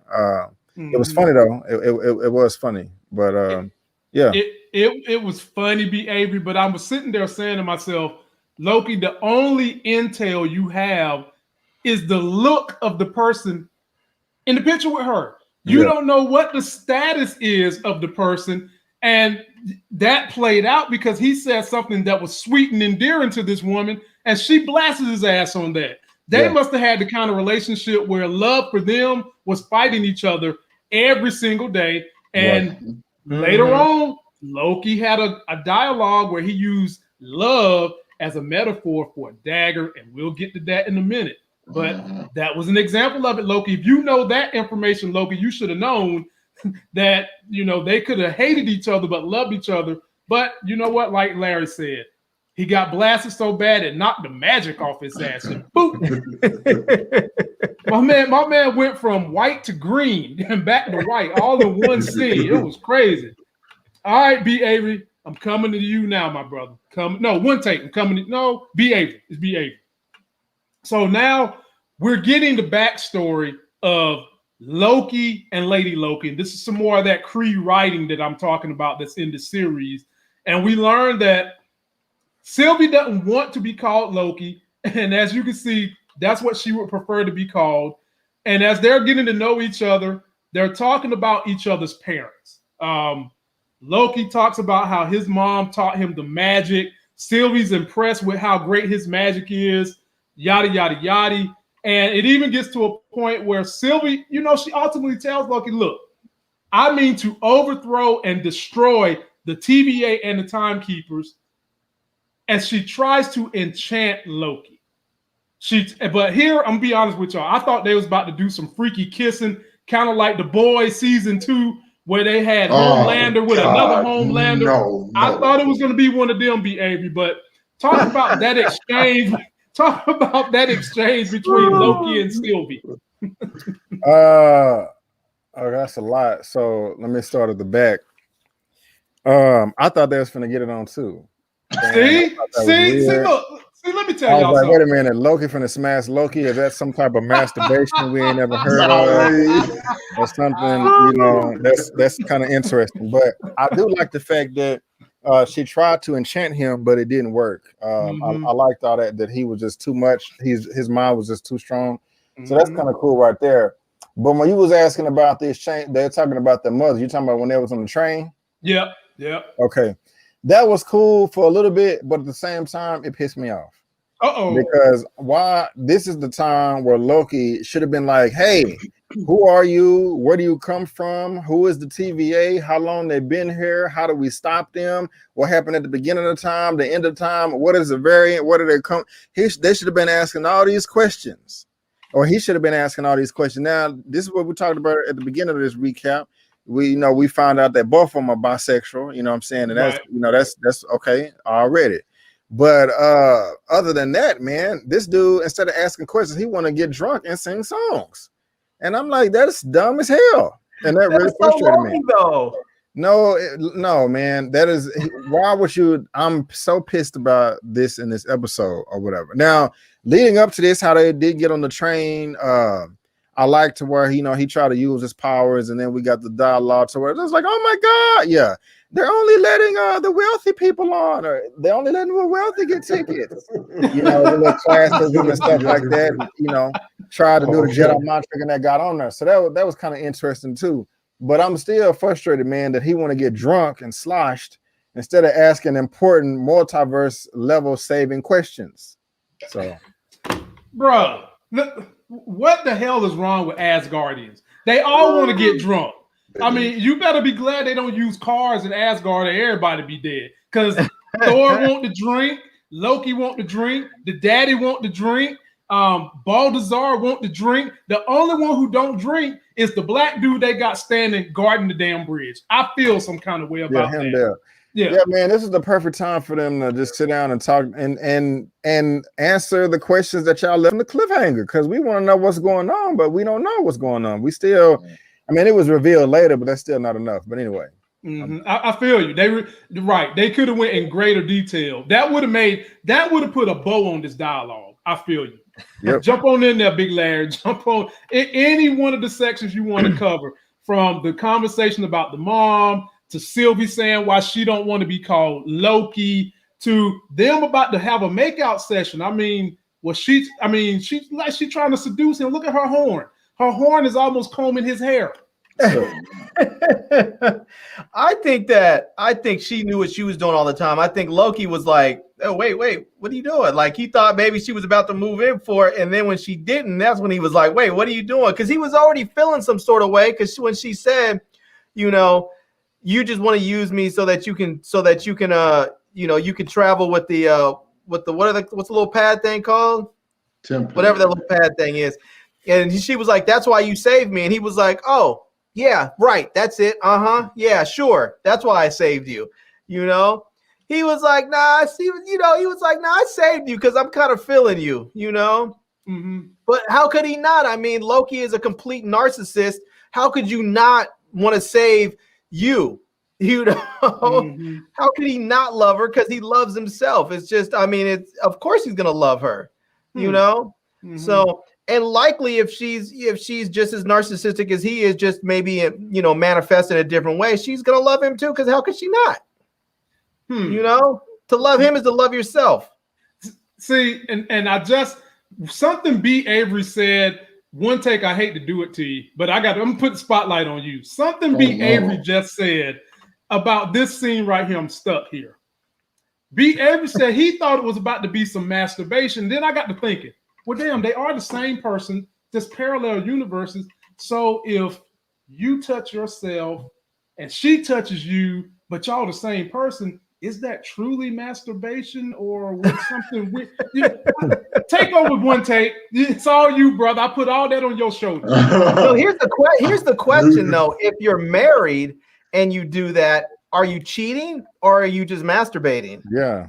It was funny though. It was funny, but yeah. It was funny, B. Avery, but I was sitting there saying to myself, Loki, the only intel you have is the look of the person in the picture with her. You don't know what the status is of the person, And that played out because he said something that was sweet and endearing to this woman, and she blasted his ass on that. They must have had the kind of relationship where love for them was fighting each other every single day. And later on, Loki had a dialogue where he used love as a metaphor for a dagger, and we'll get to that in a minute. But that was an example of it, Loki. If you know that information, Loki, you should have known that, they could have hated each other but loved each other. But you know what? Like Larry said, he got blasted so bad it knocked the magic off his ass. And boop. my man went from white to green and back to white all in one scene. It was crazy. All right, B. Avery, I'm coming to you now, my brother. One take. I'm coming to B. Avery. It's B. Avery. So now we're getting the backstory of Loki and Lady Loki. And this is some more of that Kree writing that I'm talking about that's in the series. And we learned that Sylvie doesn't want to be called Loki. And as you can see, that's what she would prefer to be called. And as they're getting to know each other, they're talking about each other's parents. Loki talks about how his mom taught him the magic. Sylvie's impressed with how great his magic is, yada, yada, yada. And it even gets to a point where Sylvie, she ultimately tells Loki, look, I mean to overthrow and destroy the TVA and the Timekeepers. And she tries to enchant Loki. But here, I'm gonna be honest with y'all. I thought they was about to do some freaky kissing, kind of like The Boys season 2, where they had Homelander with another Homelander. I thought it was gonna be one of them, B. Avery. But talk about that exchange. Talk about that exchange between Loki and Sylvie. That's a lot. So let me start at the back. I thought they was finna get it on too. See, let me tell y'all something. Wait a minute, Loki finna smash Loki? Is that some type of masturbation we ain't ever heard of? Or something, that's kind of interesting. But I do like the fact that she tried to enchant him, but it didn't work. I liked all that he was just too much. His mind was just too strong. So that's kind of cool right there. But when you was asking about the exchange, they're talking about the mother. You talking about when they was on the train? Yep. Okay. That was cool for a little bit, but at the same time, it pissed me off. Because this is the time where Loki should have been like, hey, who are you? Where do you come from? Who is the TVA? How long they've been here? How do we stop them? What happened at the beginning of the time, the end of the time? What is the variant? What did they come? They should have been asking all these questions. Or he should have been asking all these questions. Now, this is what we talked about at the beginning of this recap. We found out that both of them are bisexual, you know what I'm saying? And that's that's okay already. But other than that, man, this dude, instead of asking questions, he want to get drunk and sing songs. And I'm like, that's dumb as hell. And that really frustrated me. Though. No, man. That is why would you? I'm so pissed about this in this episode or whatever. Now, leading up to this, how they did get on the train, I like to where he tried to use his powers, and then we got the dialogue to where it was like, oh my god, yeah, they're only letting the wealthy people on, or they're only letting the wealthy get tickets. The little classes and stuff like that. Tried to do the Jedi mind trick, and that got on there. So that was kind of interesting too. But I'm still frustrated, man, that he want to get drunk and sloshed instead of asking important multiverse level saving questions. So, bro. What the hell is wrong with Asgardians? They all want to get drunk. I mean, you better be glad they don't use cars in Asgard and everybody be dead. Because Thor want to drink, Loki want to drink, the daddy want to drink, Balthazar want to drink. The only one who don't drink is the black dude they got standing guarding the damn bridge. I feel some kind of way about that. There. Yeah, man, this is the perfect time for them to just sit down and talk and answer the questions that y'all left in the cliffhanger, because we want to know what's going on, but we don't know what's going on. We still, it was revealed later, but that's still not enough. But anyway, I feel you. They could have went in greater detail. That would have put a bow on this dialogue. I feel you. Yep. Jump on in there, Big Larry. Jump on any one of the sections you want to cover, from the conversation about the mom, to Sylvie saying why she don't want to be called Loki, to them about to have a makeout session. She's trying to seduce him. Look at her horn. Her horn is almost combing his hair. So, I think she knew what she was doing all the time. I think Loki was like, oh, wait, what are you doing? Like he thought maybe she was about to move in for it. And then when she didn't, that's when he was like, wait, what are you doing? Because he was already feeling some sort of way. Because when she said, you know, you just want to use me so that you can you can travel with the what's the little pad thing called? Whatever that little pad thing is. And she was like, that's why you saved me. And he was like, oh, yeah, right. That's it. Yeah, sure. That's why I saved you. You know, he was like, nah, he was like, nah, I saved you because I'm kind of feeling you, you know. Mm-hmm. But how could he not? I mean, Loki is a complete narcissist. How could you not want to save you? You know, Mm-hmm. how could he not love her? Because he loves himself. It's just, I mean, of course he's gonna love her, you know. Mm-hmm. So, and likely if she's just as narcissistic as he is, just maybe manifest in a different way, she's gonna love him too. Because how could she not? You know, to love him is to love yourself. See, and I just something B. Avery said. One take, I hate to do it to you, but I'm gonna put the spotlight on you. Something B. Avery just said about this scene right here. I'm stuck here. B. Avery said he thought it was about to be some masturbation. Then I got to thinking, well, damn, they are the same person, just parallel universes. So if you touch yourself and she touches you, but y'all the same person, is that truly masturbation or with something weird? Take over one take. It's all you, brother. I put all that on your shoulders. So here's the question, though. If you're married and you do that, are you cheating or are you just masturbating? Yeah.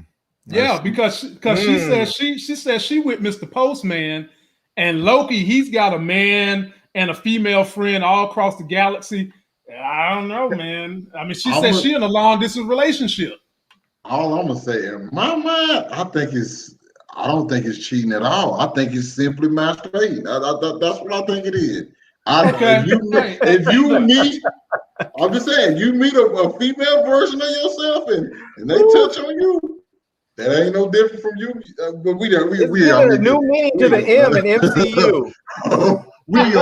Yeah, because she says she with Mr. Postman, and Loki, he's got a man and a female friend all across the galaxy. I don't know, man. I mean, she says she in a long distance relationship. All I'm gonna say, in my mind, I don't think it's cheating at all. I think it's simply masturbating. That's what I think it is. If you meet, I'm just saying, you meet a female version of yourself and they touch on you, that ain't no different from you. But we giving a new meaning to the M in MCU. We ain't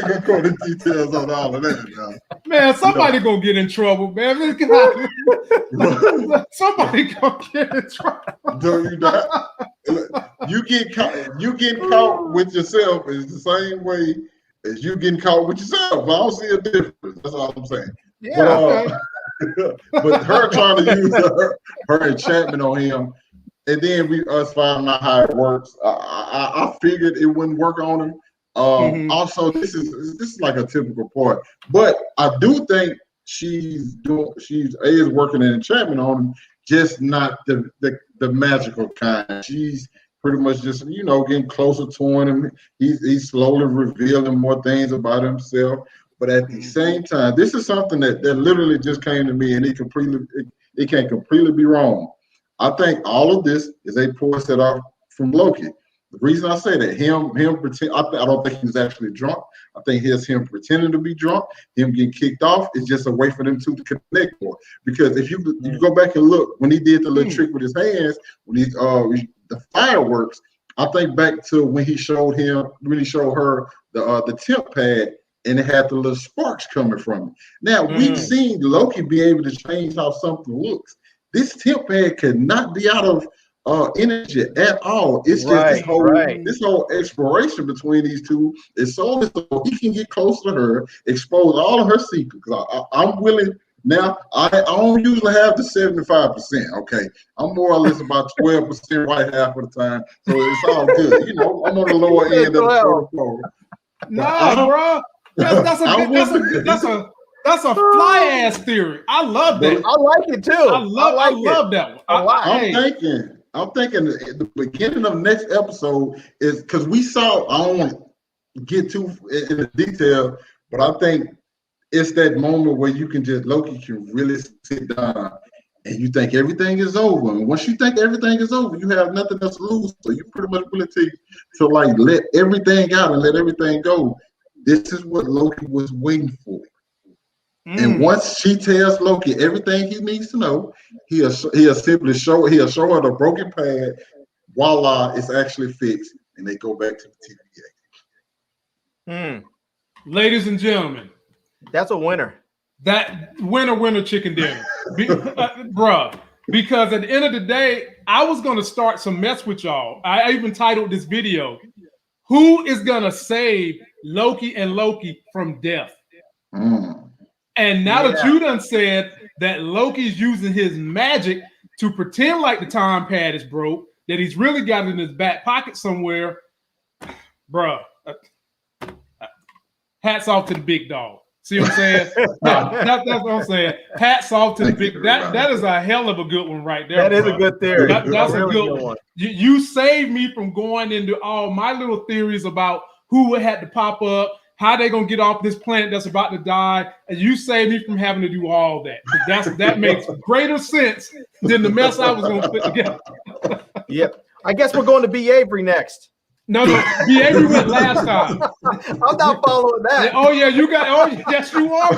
gonna go into details on all of that now. Man, somebody gonna get in trouble, man. Somebody gonna get in trouble. You get caught with yourself is the same way as you getting caught with yourself. I don't see a difference. That's all I'm saying. Yeah. But her trying to use her enchantment on him, and then us finding out how it works. I figured it wouldn't work on him. Also, this is like a typical part, but I do think she's working an enchantment on him, just not the magical kind. She's pretty much just getting closer to him. He's slowly revealing more things about himself. But at the same time, this is something that literally just came to me, and it can completely be wrong. I think all of this is a poor set off from Loki. The reason I say that him pretend, I don't think he's actually drunk. I think it's him pretending to be drunk. Him getting kicked off is just a way for them two to connect more. Because if you go back and look when he did the little trick with his hands, when he the fireworks, I think back to when he showed her the temp pad. And it had the little sparks coming from it. Now, we've seen Loki be able to change how something looks. This temp pad could not be out of energy at all. It's just this whole exploration between these two is so he can get close to her, expose all of her secrets. I'm willing. Now, I don't usually have the 75%, okay? I'm more or less about 12% right half of the time. So it's all good. I'm on the lower end of the floor. Nah, bro. That's a fly ass theory. I love that. I like it too. I love that one. I'm thinking the beginning of next episode is because we saw. I don't want to get too into detail, but I think it's that moment where Loki can really sit down and you think everything is over. And once you think everything is over, you have nothing else to lose. So you pretty much willing to like let everything out and let everything go. This is what Loki was waiting for. And once she tells Loki everything he needs to know, he'll simply show her the broken pad. Voila, it's actually fixed, and they go back to the TVA. Ladies and gentlemen, that's a winner. That winner chicken dinner, bruh. Because at the end of the day, I was gonna start some mess with y'all. I even titled this video, "Who is gonna save Loki and Loki from death?" And now that you done said that Loki's using his magic to pretend like the time pad is broke, that he's really got it in his back pocket somewhere, bruh. Hats off to the big dog. See what I'm saying? That's what I'm saying. Hats off to the big. That is a hell of a good one right there. That is a good theory. That's a good one. You saved me from going into all my little theories about who would have to pop up, how they gonna get off this planet that's about to die, and you saved me from having to do all that. That makes greater sense than the mess I was gonna put together. Yep. I guess we're going to B. Avery next. No, B. Avery went last time. I'm not following that. Oh yeah, you got. Oh yes, you are.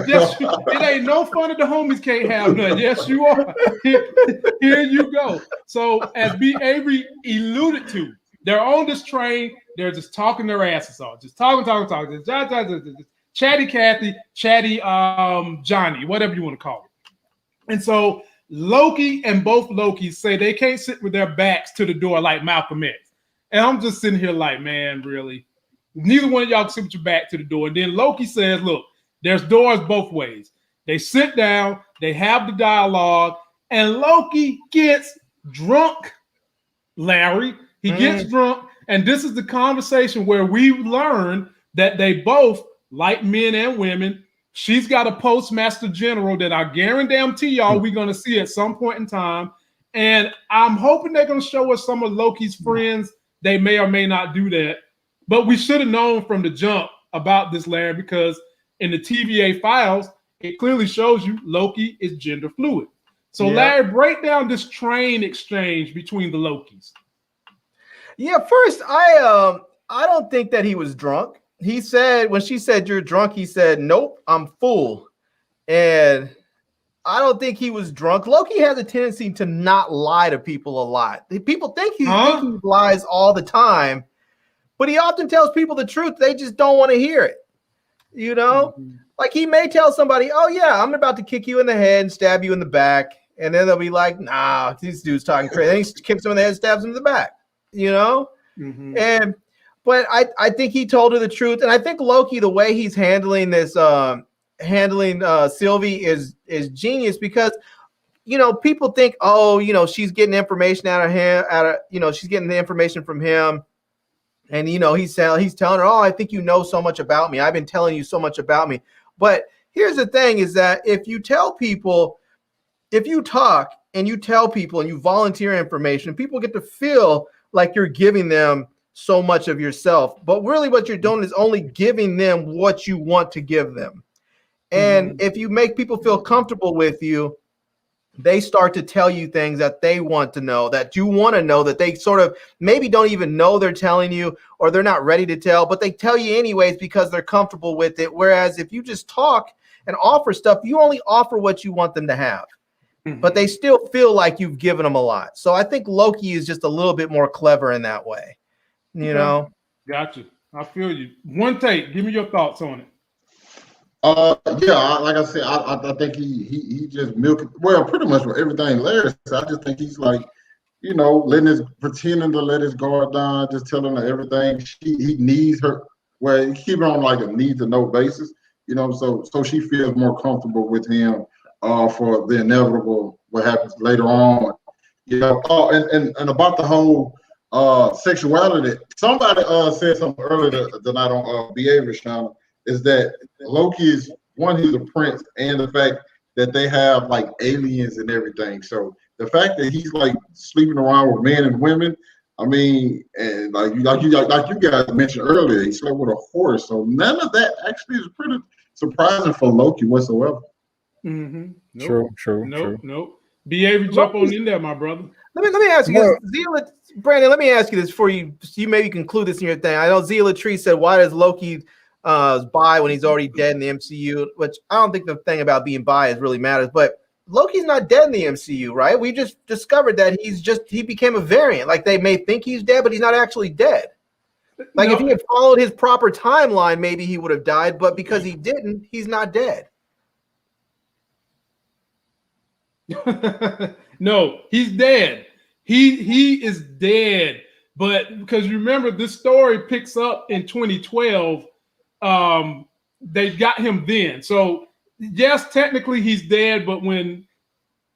Yes, it ain't no fun if the homies can't have none. Yes, you are. Here you go. So as B. Avery alluded to, they're on this train. They're just talking their asses off, just talking. Just chatty Cathy, chatty Johnny, whatever you want to call it. And so Loki and both Lokis say they can't sit with their backs to the door like Malcolm X. And I'm just sitting here like, man, really? Neither one of y'all can sit with your back to the door. And then Loki says, look, there's doors both ways. They sit down, they have the dialogue, and Loki gets drunk, Larry. He gets drunk, and this is the conversation where we learn that they both, like men and women, she's got a postmaster general that I guarantee y'all we're going to see at some point in time. And I'm hoping they're going to show us some of Loki's friends. They may or may not do that. But we should have known from the jump about this, Larry, because in the TVA files, it clearly shows you Loki is gender fluid. So, Larry, break down this train exchange between the Lokis. Yeah, first, I don't think that he was drunk. He said, when she said you're drunk, he said, nope, I'm full. And I don't think he was drunk. Loki has a tendency to not lie to people a lot. People think he lies all the time, but he often tells people the truth. They just don't want to hear it. You know, like he may tell somebody, oh yeah, I'm about to kick you in the head and stab you in the back. And then they'll be like, nah, this dude's talking crazy. Then he kicks him in the head and stabs him in the back, you know? But I think he told her the truth. And I think Loki, the way he's handling this, Sylvie is genius because, you know, people think, oh, you know, she's getting information out of him, she's getting the information from him. And, you know, he's telling her, oh, I think you know so much about me. I've been telling you so much about me. But here's the thing is that if you talk and you tell people and you volunteer information, people get to feel like you're giving them so much of yourself. But really what you're doing is only giving them what you want to give them. And if you make people feel comfortable with you, they start to tell you things that they want to know, that you want to know, that they sort of maybe don't even know they're telling you, or they're not ready to tell, but they tell you anyways because they're comfortable with it. Whereas if you just talk and offer stuff, you only offer what you want them to have, but they still feel like you've given them a lot. So I think Loki is just a little bit more clever in that way, you know? Gotcha. I feel you. One take. Give me your thoughts on it. Like I said, I think he just milked, well, pretty much with everything Larry said. I just think he's like, you know, pretending to let his guard down, just telling her everything. He needs her, well, he keep it on like a need to know basis, you know, so she feels more comfortable with him for the inevitable what happens later on. You know, and about the whole sexuality, somebody said something earlier tonight on B. Avery's channel. Is that Loki is one, he's a prince, and the fact that they have like aliens and everything. So the fact that he's like sleeping around with men and women, I mean, and like you guys mentioned earlier, he slept with a horse. So none of that actually is pretty surprising for Loki whatsoever. Nope. True. Nope. B. Avery, jump on in there, my brother. Let me ask you this, Brandon. Let me ask you this before you maybe conclude this in your thing. I know Zia Latrice said, "Why does Loki bi when he's already dead in the MCU?" Which I don't think the thing about being bi is really matters. But Loki's not dead in the MCU, right? We just discovered that he became a variant. Like they may think he's dead, but he's not actually dead. Like if he had followed his proper timeline, maybe he would have died. But because he didn't, he's not dead. No, he's dead. He is dead. But because you remember, this story picks up in 2012. They got him then. So yes, technically he's dead. But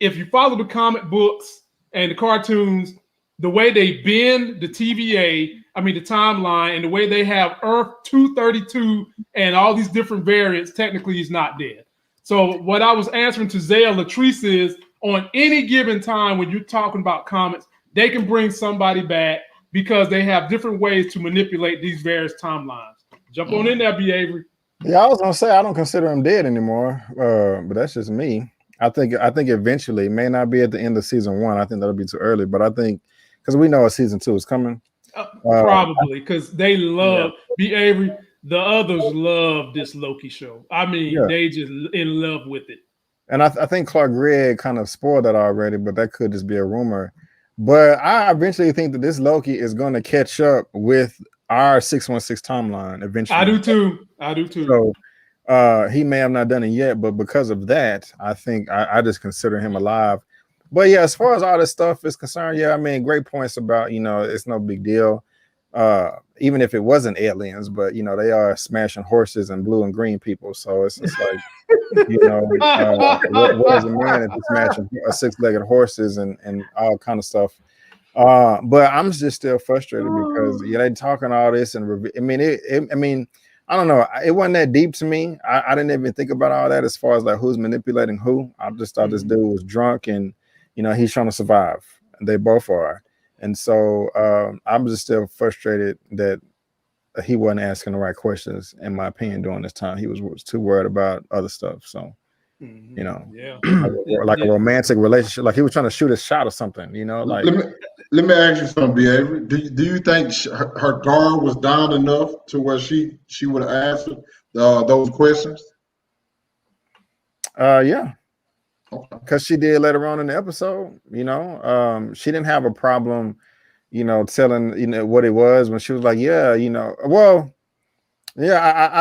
if you follow the comic books and the cartoons, the way they bend the TVA, the timeline, and the way they have Earth 232 and all these different variants, technically he's not dead. So what I was answering to Zaya Latrice is, on any given time when you're talking about comics, they can bring somebody back because they have different ways to manipulate these various timelines. Jump on in there, B. Avery. Yeah, I was gonna say I don't consider him dead anymore, but that's just me. I think eventually, it may not be at the end of season 1. I think that'll be too early, but I think because we know season 2 is coming. Probably because they love B. Avery. The others love this Loki show. They just in love with it. And I think Clark Gregg kind of spoiled that already, but that could just be a rumor. But I eventually think that this Loki is going to catch up with our 616 timeline eventually. I do too. So he may have not done it yet, but because of that, I think I just consider him alive. But yeah, as far as all this stuff is concerned, great points about, it's no big deal. Even if it wasn't aliens, but they are smashing horses and blue and green people. So it's just like, what is a man if he's smashing 6-legged horses and all kind of stuff. But I'm just still frustrated because they talking all this and I don't know. It wasn't that deep to me. I didn't even think about all that as far as like who's manipulating who. I just thought this dude was drunk and he's trying to survive. And they both are. And so I'm just still frustrated that he wasn't asking the right questions, in my opinion, during this time. He was too worried about other stuff. So, like a romantic relationship, like he was trying to shoot a shot or something, like. Let me ask you something, B. Avery. Do you think her guard was down enough to where she would have answered those questions? Yeah. Because she did later on in the episode, she didn't have a problem, telling what it was when she was like, I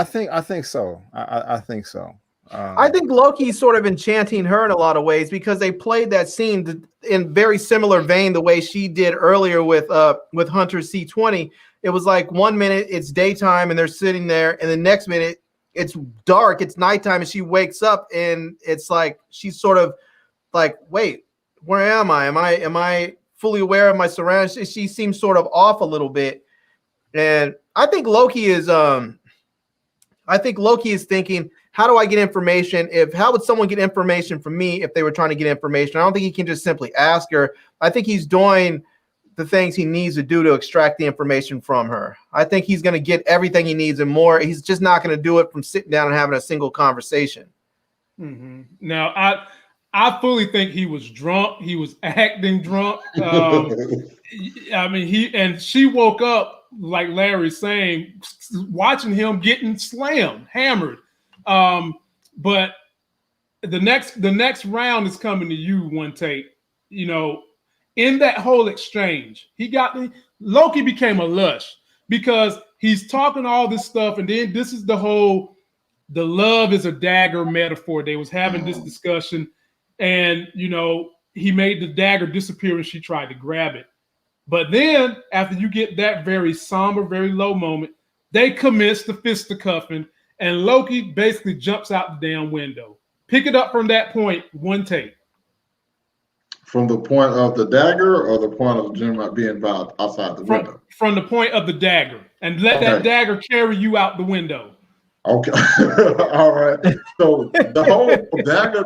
think so. I think so. I think Loki's sort of enchanting her in a lot of ways because they played that scene in very similar vein the way she did earlier with Hunter C20. It was like 1 minute it's daytime and they're sitting there, and the next minute it's dark, it's nighttime, and she wakes up and it's like she's sort of like, wait, where am I? Am I fully aware of my surroundings? She seems sort of off a little bit. And I think Loki is thinking, how do I get information? How would someone get information from me if they were trying to get information? I don't think he can just simply ask her. I think he's doing the things he needs to do to extract the information from her. I think he's going to get everything he needs and more. He's just not going to do it from sitting down and having a single conversation. Mm-hmm. Now, I fully think he was drunk. He was acting drunk. She woke up, like Larry's saying, watching him getting slammed, hammered. But the next round is coming to you, One Take. In that whole exchange, Loki became a lush because he's talking all this stuff, and then this is the love is a dagger metaphor. They was having this discussion, and he made the dagger disappear and she tried to grab it. But then after you get that very somber, very low moment, they commence the fisticuffing, and Loki basically jumps out the damn window. Pick it up from that point, One Take. From the point of the dagger or the point of Jim being outside the window? From the point of the dagger. And let that dagger carry you out the window. Okay. All right. So the whole dagger,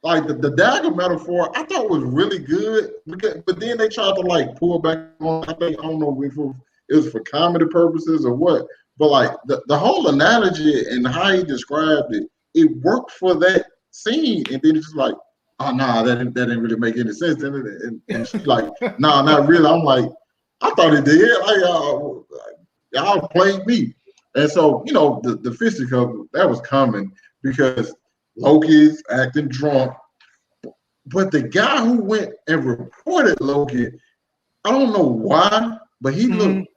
like the dagger metaphor, I thought was really good. But then they tried to like pull back on, I don't know if it was for comedy purposes or what. But like the whole analogy and how he described it worked for that scene. And then it's just like, oh no, that didn't really make any sense. And she's like, no, not really. I'm like, I thought it did. Y'all played me. And so, the fisticuff, that was coming because Loki's acting drunk. But the guy who went and reported Loki, I don't know why, but he looked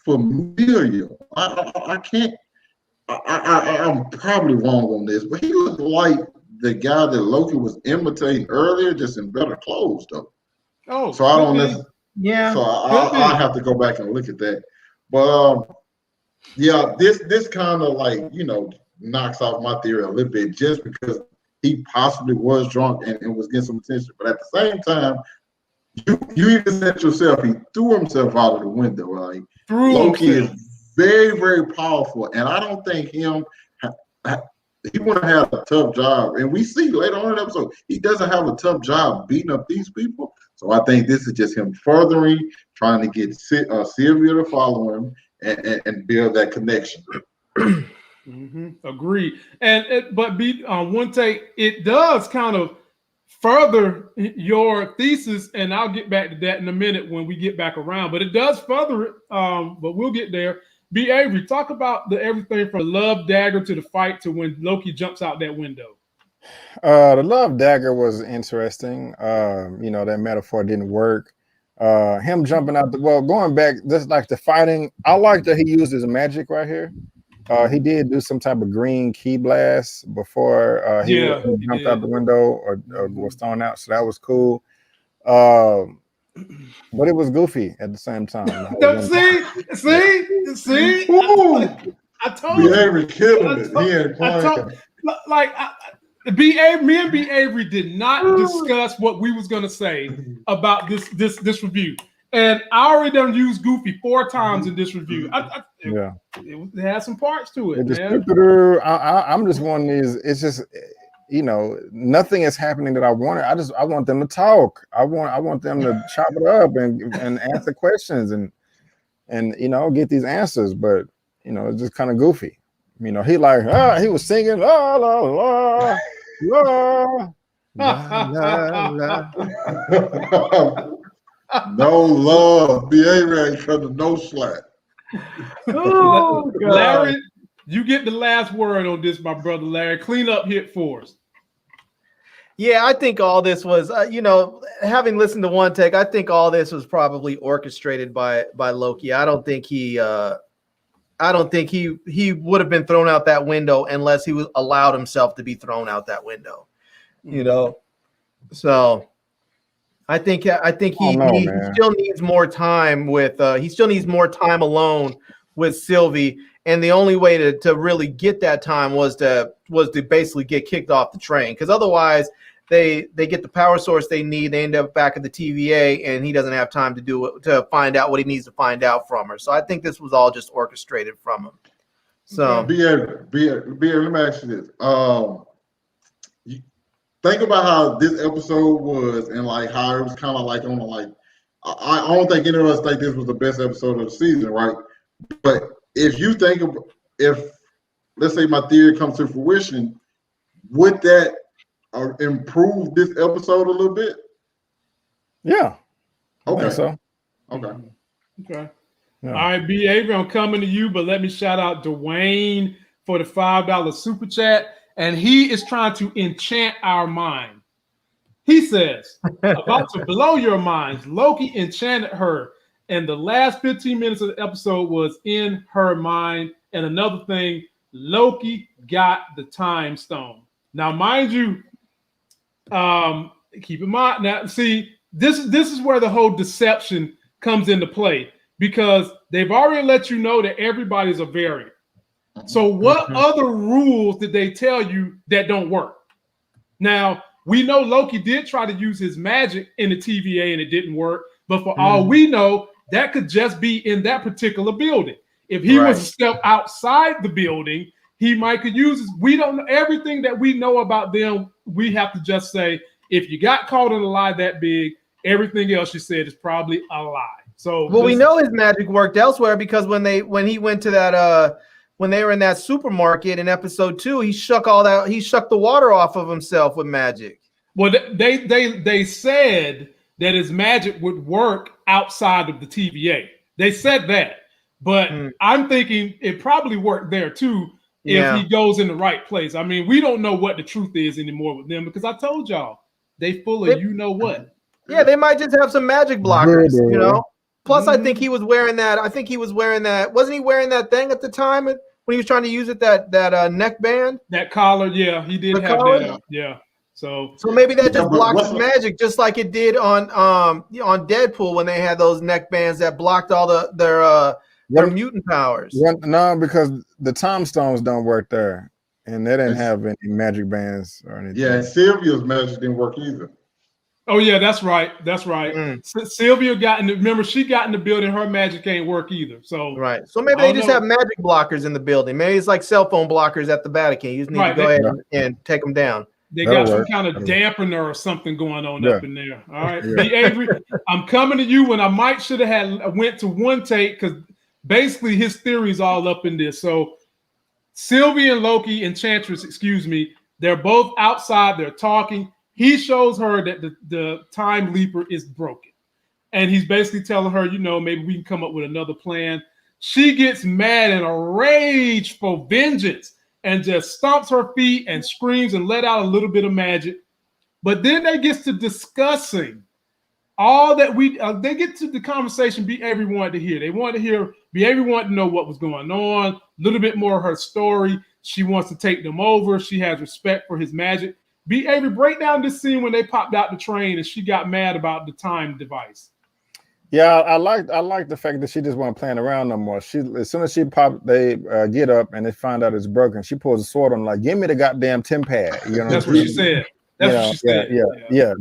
familiar. I can't. I'm probably wrong on this, but he looked like the guy that Loki was imitating earlier, just in better clothes, though. Oh, so I don't be. necessarily. Yeah. So I have to go back and look at that. But yeah, this kind of like knocks off my theory a little bit, just because he possibly was drunk and was getting some attention. But at the same time, you even said yourself, he threw himself out of the window. Like Loki is very, very powerful, and I don't think he wouldn't have a tough job. And we see later on in the episode, he doesn't have a tough job beating up these people. So I think this is just him furthering, trying to get Sylvia to follow him and build that connection. Agree. But one take, it does kind of further your thesis, and I'll get back to that in a minute when we get back around. But it does further it, but we'll get there. B. Avery, talk about everything from the love dagger to the fight to when Loki jumps out that window. The love dagger was interesting. That metaphor didn't work. Him jumping out going back, just like the fighting, I like that he used his magic right here. He did do some type of green key blast before he jumped out the window or was thrown out, so that was cool. But it was goofy at the same time. See? I told you. Avery killing it. He ain't playing. Me and B. Avery did not discuss what we was gonna say about this review, and I already done used Goofy 4 times in this review. It has some parts to it. I'm just one of these. It's just nothing is happening that I wanted. I want them to talk. I want them to chop it up and answer questions and get these answers. But it's just kind of goofy. He he was singing la la la la la la. No love. Behavior ain't cut to no slack. Oh, Larry, you get the last word on this, my brother. Larry, clean up hit for us. Yeah, I think all this was, having listened to one take, I think all this was probably orchestrated by Loki. I don't think he would have been thrown out that window unless he allowed himself to be thrown out that window. So I think he still needs more time he still needs more time alone with Sylvie, and the only way to really get that time was to basically get kicked off the train, because otherwise they get the power source they need, they end up back at the TVA, and he doesn't have time to find out what he needs to find out from her. So I think this was all just orchestrated from him. So let me ask you this. Think about how this episode was, and like how it was kind of like on I don't think any of us think this was the best episode of the season, right? But if you think if let's say my theory comes to fruition, would that improve this episode a little bit? Yeah. Okay. So. Okay. Yeah. All right, B. Avery, I'm coming to you, but let me shout out Dwayne for the $5 super chat. And he is trying to enchant our mind. He says, about to blow your minds, Loki enchanted her, and the last 15 minutes of the episode was in her mind. And another thing, Loki got the time stone. Now, mind you, keep in mind, now, see, this is where the whole deception comes into play, because they've already let you know that everybody's a variant. So what other rules did they tell you that don't work? Now, we know Loki did try to use his magic in the TVA and it didn't work. But for all we know, that could just be in that particular building. If he was to step outside the building, he might could use it. We don't know everything that we know about them. We have to just say, if you got caught in a lie that big, everything else you said is probably a lie. So we know his magic worked elsewhere, because when he went to that when they were in that supermarket in episode 2, he shook the water off of himself with magic. Well, they said that his magic would work outside of the TVA. They said that, but I'm thinking it probably worked there too if he goes in the right place. I mean, we don't know what the truth is anymore with them, because I told y'all they full of you know what. Yeah, they might just have some magic blockers, Plus, I think he was wearing that. I think he was wearing that. Wasn't he wearing that thing at the time when he was trying to use it? That neck band, that collar. Yeah, he did have collar? that. Yeah. So maybe that just but blocks what's his the- magic, just like it did on Deadpool when they had those neck bands that blocked all their mutant powers. No, because the time stones don't work there, and they didn't have any magic bands or anything. Yeah, and Sylvia's magic didn't work either. oh yeah, that's right. That's right. Sylvia got in the, remember she got in the building, her magic ain't work either. So Right. So maybe they just have magic blockers in the building. Maybe it's like cell phone blockers at the Vatican. You just need to go ahead and take them down. They got some kind of dampener or something going on up in there. All right. B. Avery, I'm coming to you when I might should have had went to one take because basically his theory is all up in this. So Sylvia and Loki, Enchantress, excuse me, they're both outside, they're talking. He shows her that the time leaper is broken. And he's basically telling her, you know, maybe we can come up with another plan. She gets mad and a rage for vengeance and just stomps her feet and screams and let out a little bit of magic. But then they get to discussing all that they get to the conversation B. Avery wanted to hear. They wanted to hear, B. Avery wanted to know what was going on, a little bit more of her story. She wants to take them over. She has respect for his magic. B. Avery, break down this scene when they popped out the train and she got mad about the time device. Yeah, I like the fact that she just wasn't playing around no more. She, as soon as she popped, they get up and they find out it's broken. She pulls a sword on, like, give me the goddamn pad. You know, that's what she said. That's what she said. Yeah.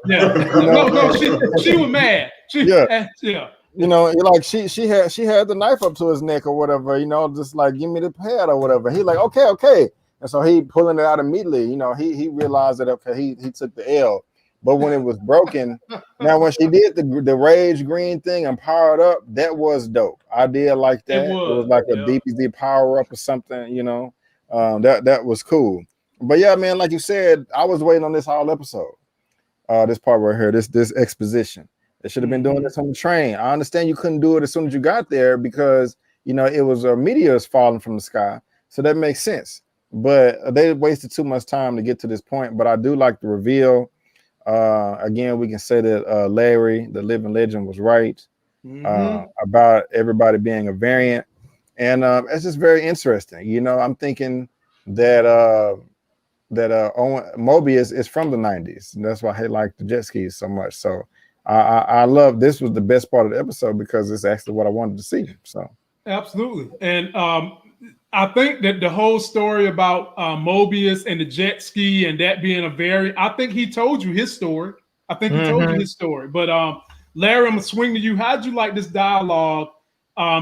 No, she was mad. Yeah. You know, like she had the knife up to his neck or whatever. You know, just like give me the pad or whatever. He like okay, and so he pulling it out immediately. You know, he realized that he took the L. But when it was broken, now when she did the rage green thing and powered up, that was dope. I did like that. It was like a DBZ power up or something, you know. That was cool. But yeah, man, like you said, I was waiting on this whole episode. This part right here, this exposition. They should have been doing this on the train. I understand you couldn't do it as soon as you got there because you know it was meteors falling from the sky, so that makes sense. But they wasted too much time to get to this point. But I do like the reveal. Again, we can say that Larry, the living legend, was right about everybody being a variant, and it's just very interesting. You know, I'm thinking that Mobius is from the 90s, and that's why he liked the jet skis so much. So I love this. Was the best part of the episode because it's actually what I wanted to see. So absolutely, and I think that the whole story about Mobius and the jet ski and that being a variant, I think he told you his story. I think he told you his story. But Larry, I'm gonna swing to you. How'd you like this dialogue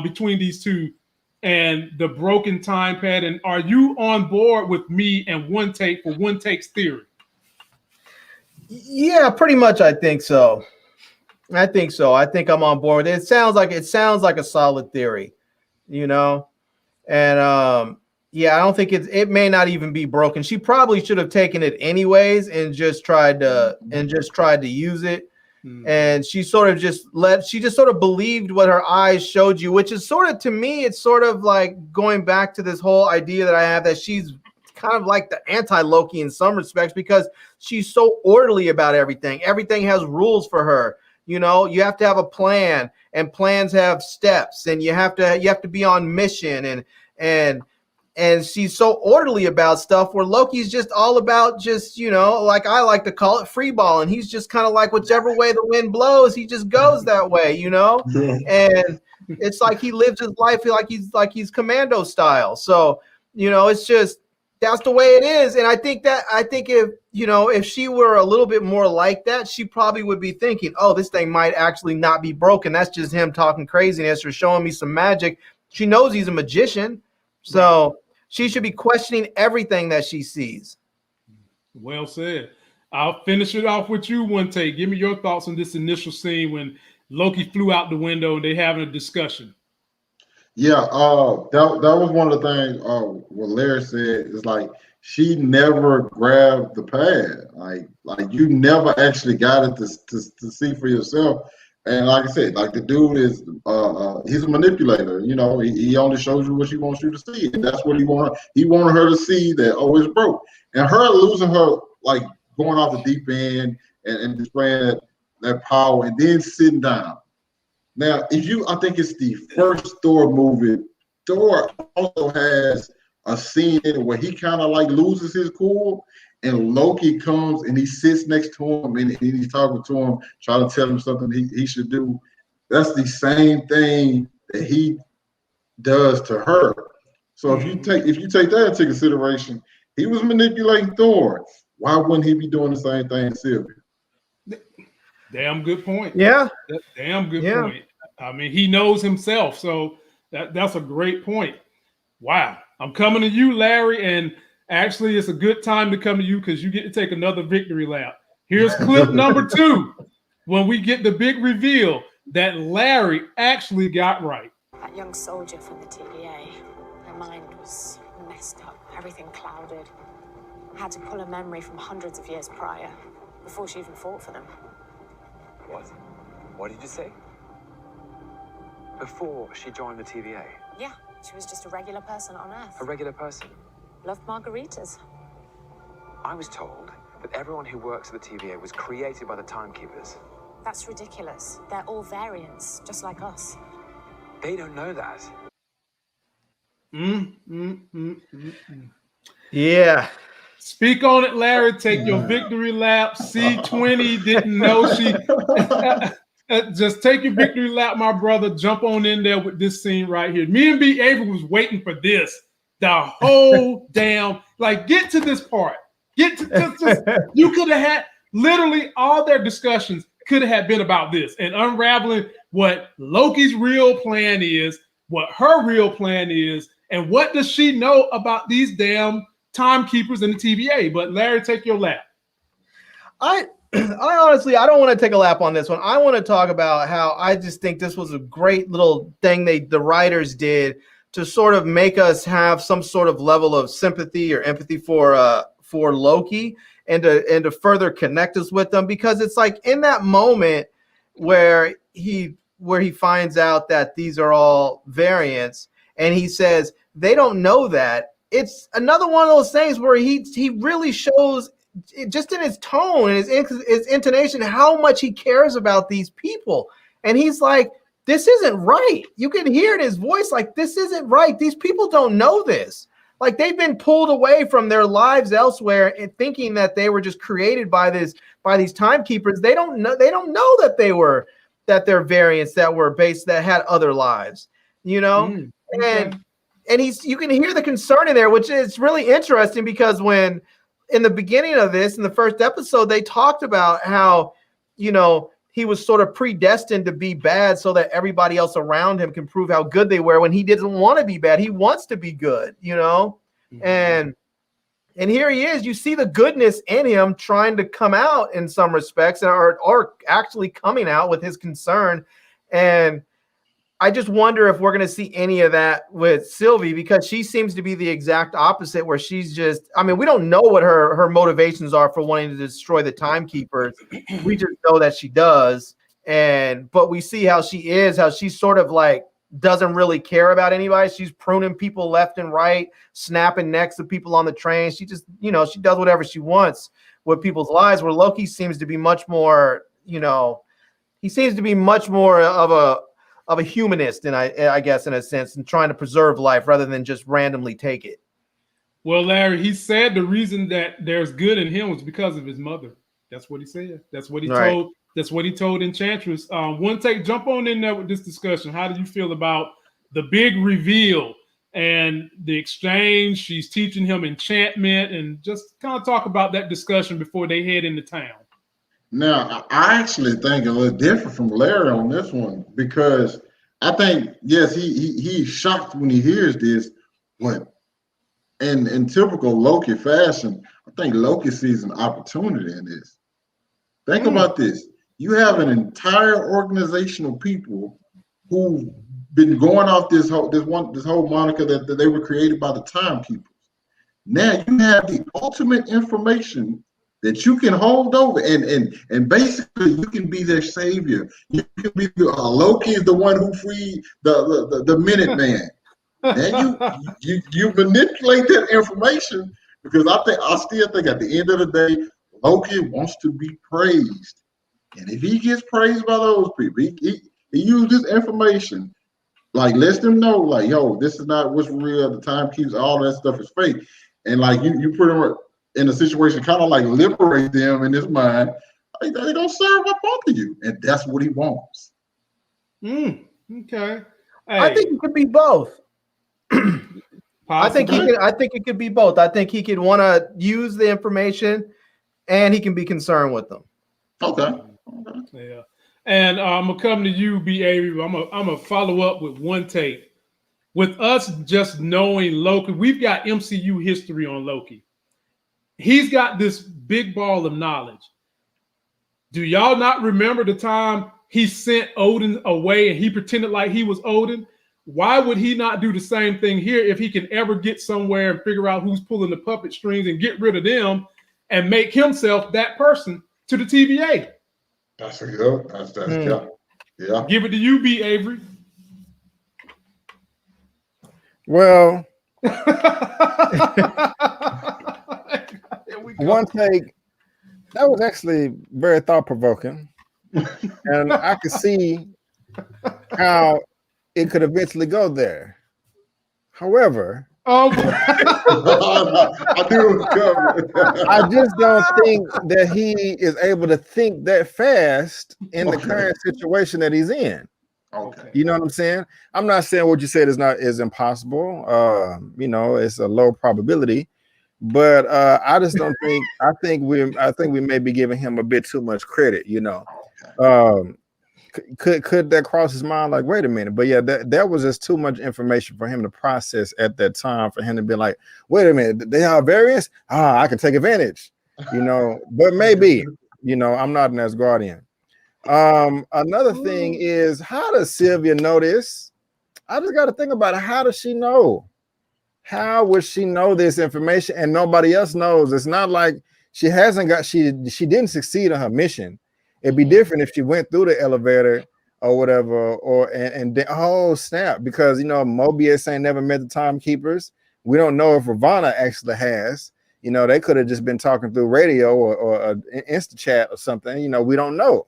between these two and the broken time pad? And are you on board with me and one take for one take's theory? Yeah, pretty much. I think so. I think I'm on board. It sounds like a solid theory, you know. And yeah, I don't think it may not even be broken. She probably should have taken it anyways and just tried to use it. And she sort of believed what her eyes showed you, which is sort of, to me, it's sort of like going back to this whole idea that I have that she's kind of like the anti-Loki in some respects because she's so orderly about everything. Everything has rules for her. You know, you have to have a plan, and plans have steps, and you have to be on mission, and she's so orderly about stuff where Loki's just all about just, you know, like I like to call it free ball, and he's just kind of like whichever way the wind blows, he just goes that way, you know. And it's like he lives his life like he's commando style. So, you know, it's just that's the way it is. And I think if she were a little bit more like that, she probably would be thinking, oh, this thing might actually not be broken. That's just him talking craziness or showing me some magic. She knows he's a magician. So she should be questioning everything that she sees. Well said. I'll finish it off with you one take. Give me your thoughts on this initial scene when Loki flew out the window and they're having a discussion. Yeah, that was one of the things what Larry said is like she never grabbed the pad. Like you never actually got it to see for yourself. And like I said, like the dude is he's a manipulator. You know, he only shows you what he wants you to see, and that's what he wanted. He wanted her to see that it's broke, and her losing her like going off the deep end and displaying that power, and then sitting down. Now, I think it's the first Thor movie. Thor also has a scene in it where he kind of like loses his cool, and Loki comes and he sits next to him and he's talking to him, trying to tell him something he should do. That's the same thing that he does to her. So if you take that into consideration, he was manipulating Thor. Why wouldn't he be doing the same thing to Sylvia? Damn good point. Yeah. Damn good point. I mean, he knows himself, so that's a great point. Wow. I'm coming to you, Larry, and actually it's a good time to come to you because you get to take another victory lap. Here's clip number 2 when we get the big reveal that Larry actually got right. That young soldier from the TVA, her mind was messed up, everything clouded. I had to pull a memory from hundreds of years prior, before she even fought for them. What? What did you say? Before she joined the TVA? Yeah, she was just a regular person on Earth. A regular person? Loved margaritas. I was told that everyone who works at the TVA was created by the Timekeepers. That's ridiculous. They're all variants, just like us. They don't know that. Yeah. Speak on it, Larry. Take your victory lap. C20 didn't know she. Just take your victory lap, my brother. Jump on in there with this scene right here. Me and B. Avery was waiting for this the whole damn. Like, get to this part. Get to just. You could have had literally all their discussions could have been about this and unraveling what Loki's real plan is, what her real plan is, and what does she know about these damn timekeepers in the TVA. But Larry, take your lap. I honestly, I don't want to take a lap on this one. I want to talk about how I just think this was a great little thing the writers did to sort of make us have some sort of level of sympathy or empathy for Loki and to further connect us with them, because it's like in that moment where he finds out that these are all variants and he says they don't know that. It's another one of those things where he really shows just in his tone and his intonation how much he cares about these people. And he's like, this isn't right. You can hear in his voice, like, this isn't right. These people don't know this. Like, they've been pulled away from their lives elsewhere and thinking that they were just created by these timekeepers. They don't know that they're variants that had other lives, you know? Okay. And you can hear the concern in there, which is really interesting, because when in the beginning of this, in the first episode, they talked about how, you know, he was sort of predestined to be bad so that everybody else around him can prove how good they were when he didn't want to be bad. He wants to be good, you know? Mm-hmm. And here he is. You see the goodness in him trying to come out in some respects, or actually coming out with his concern. And I just wonder if we're going to see any of that with Sylvie, because she seems to be the exact opposite, where she's just, I mean, we don't know what her motivations are for wanting to destroy the timekeepers. We just know that she does. But we see how she's sort of like doesn't really care about anybody. She's pruning people left and right, snapping necks of people on the train. She just, you know, she does whatever she wants with people's lives, where Loki seems to be much more, you know, he seems to be much more of a humanist, and I guess in a sense, and trying to preserve life rather than just randomly take it. Well, Larry, he said the reason that there's good in him was because of his mother. That's what he said. That's what he told. That's what he told Enchantress. One take, jump on in there with this discussion. How do you feel about the big reveal and the exchange? She's teaching him enchantment, and just kind of talk about that discussion before they head into town. Now, I actually think a little different from Larry on this one, because I think, yes, he's shocked when he hears this, but in typical Loki fashion, I think Loki sees an opportunity in this. Think about this. You have an entire organization of people who've been going off this whole moniker that they were created by the timekeepers. Now you have the ultimate information that you can hold over, and basically you can be their savior. You can be Loki is the one who freed the Minuteman. Now you manipulate that information, because I still think at the end of the day, Loki wants to be praised, and if he gets praised by those people, He used this information, like lets them know, like, yo, this is not what's real. The time keeps all that stuff is fake. And like you put them in a situation, kind of like liberate them in his mind. Like, they don't serve up both of you. And that's what he wants. Okay. Hey, I think it could be both. I think it could be both. I think he could want to use the information, and he can be concerned with them. Okay. Yeah. And I'm gonna come to you, B. Avery. I'm gonna follow up with one take. With us just knowing Loki, we've got MCU history on Loki. He's got this big ball of knowledge. Do y'all not remember the time he sent Odin away and he pretended like he was Odin? Why would he not do the same thing here if he can ever get somewhere and figure out who's pulling the puppet strings and get rid of them and make himself that person to the TVA? That's yeah. Give it to you, B. Avery. Well, one take that was actually very thought-provoking, and I could see how it could eventually go there. However, I knew it was coming. I just don't think that he is able to think that fast in the current situation that he's in. Okay. You know what I'm saying? I'm not saying what you said is impossible. It's a low probability, but I just don't think. I think we may be giving him a bit too much credit. Could that cross his mind? Like, wait a minute, but yeah, that was just too much information for him to process at that time. For him to be like, wait a minute, they are variants. I can take advantage. But maybe. I'm not an Asgardian. Another thing is, how does Sylvia know this? I just got to think about it. How does she know? How would she know this information and nobody else knows? It's not like she didn't succeed on her mission. It'd be different if she went through the elevator or whatever, and then, oh snap, because Mobius ain't never met the timekeepers. We don't know if Ravonna actually has. They could have just been talking through radio or Insta chat or something. We don't know.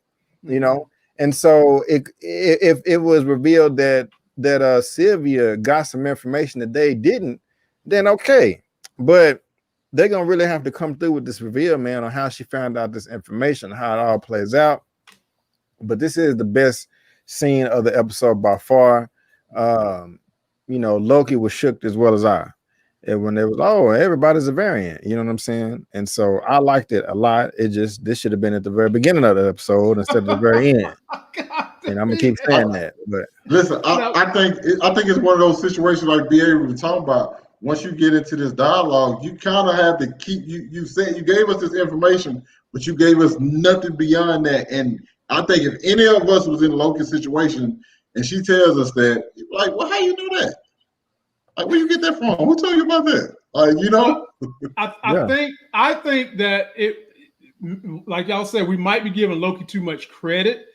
And so if it was revealed that Sylvia got some information that they didn't, then okay. But they're gonna really have to come through with this reveal, man, on how she found out this information, how it all plays out. But this is the best scene of the episode by far. Loki was shook as well as I. And when it was, everybody's a variant, you know what I'm saying? And so I liked it a lot. This should have been at the very beginning of the episode instead of the very end. And I'm gonna keep saying that. But listen, I think it's one of those situations like BA we were talking about. Once you get into this dialogue, you kind of have to keep you said you gave us this information, but you gave us nothing beyond that. And I think if any of us was in Loki's situation and she tells us that, like, well, how you know that? Like, where you get that from? Who told you about that? I think that it, like y'all said, we might be giving Loki too much credit.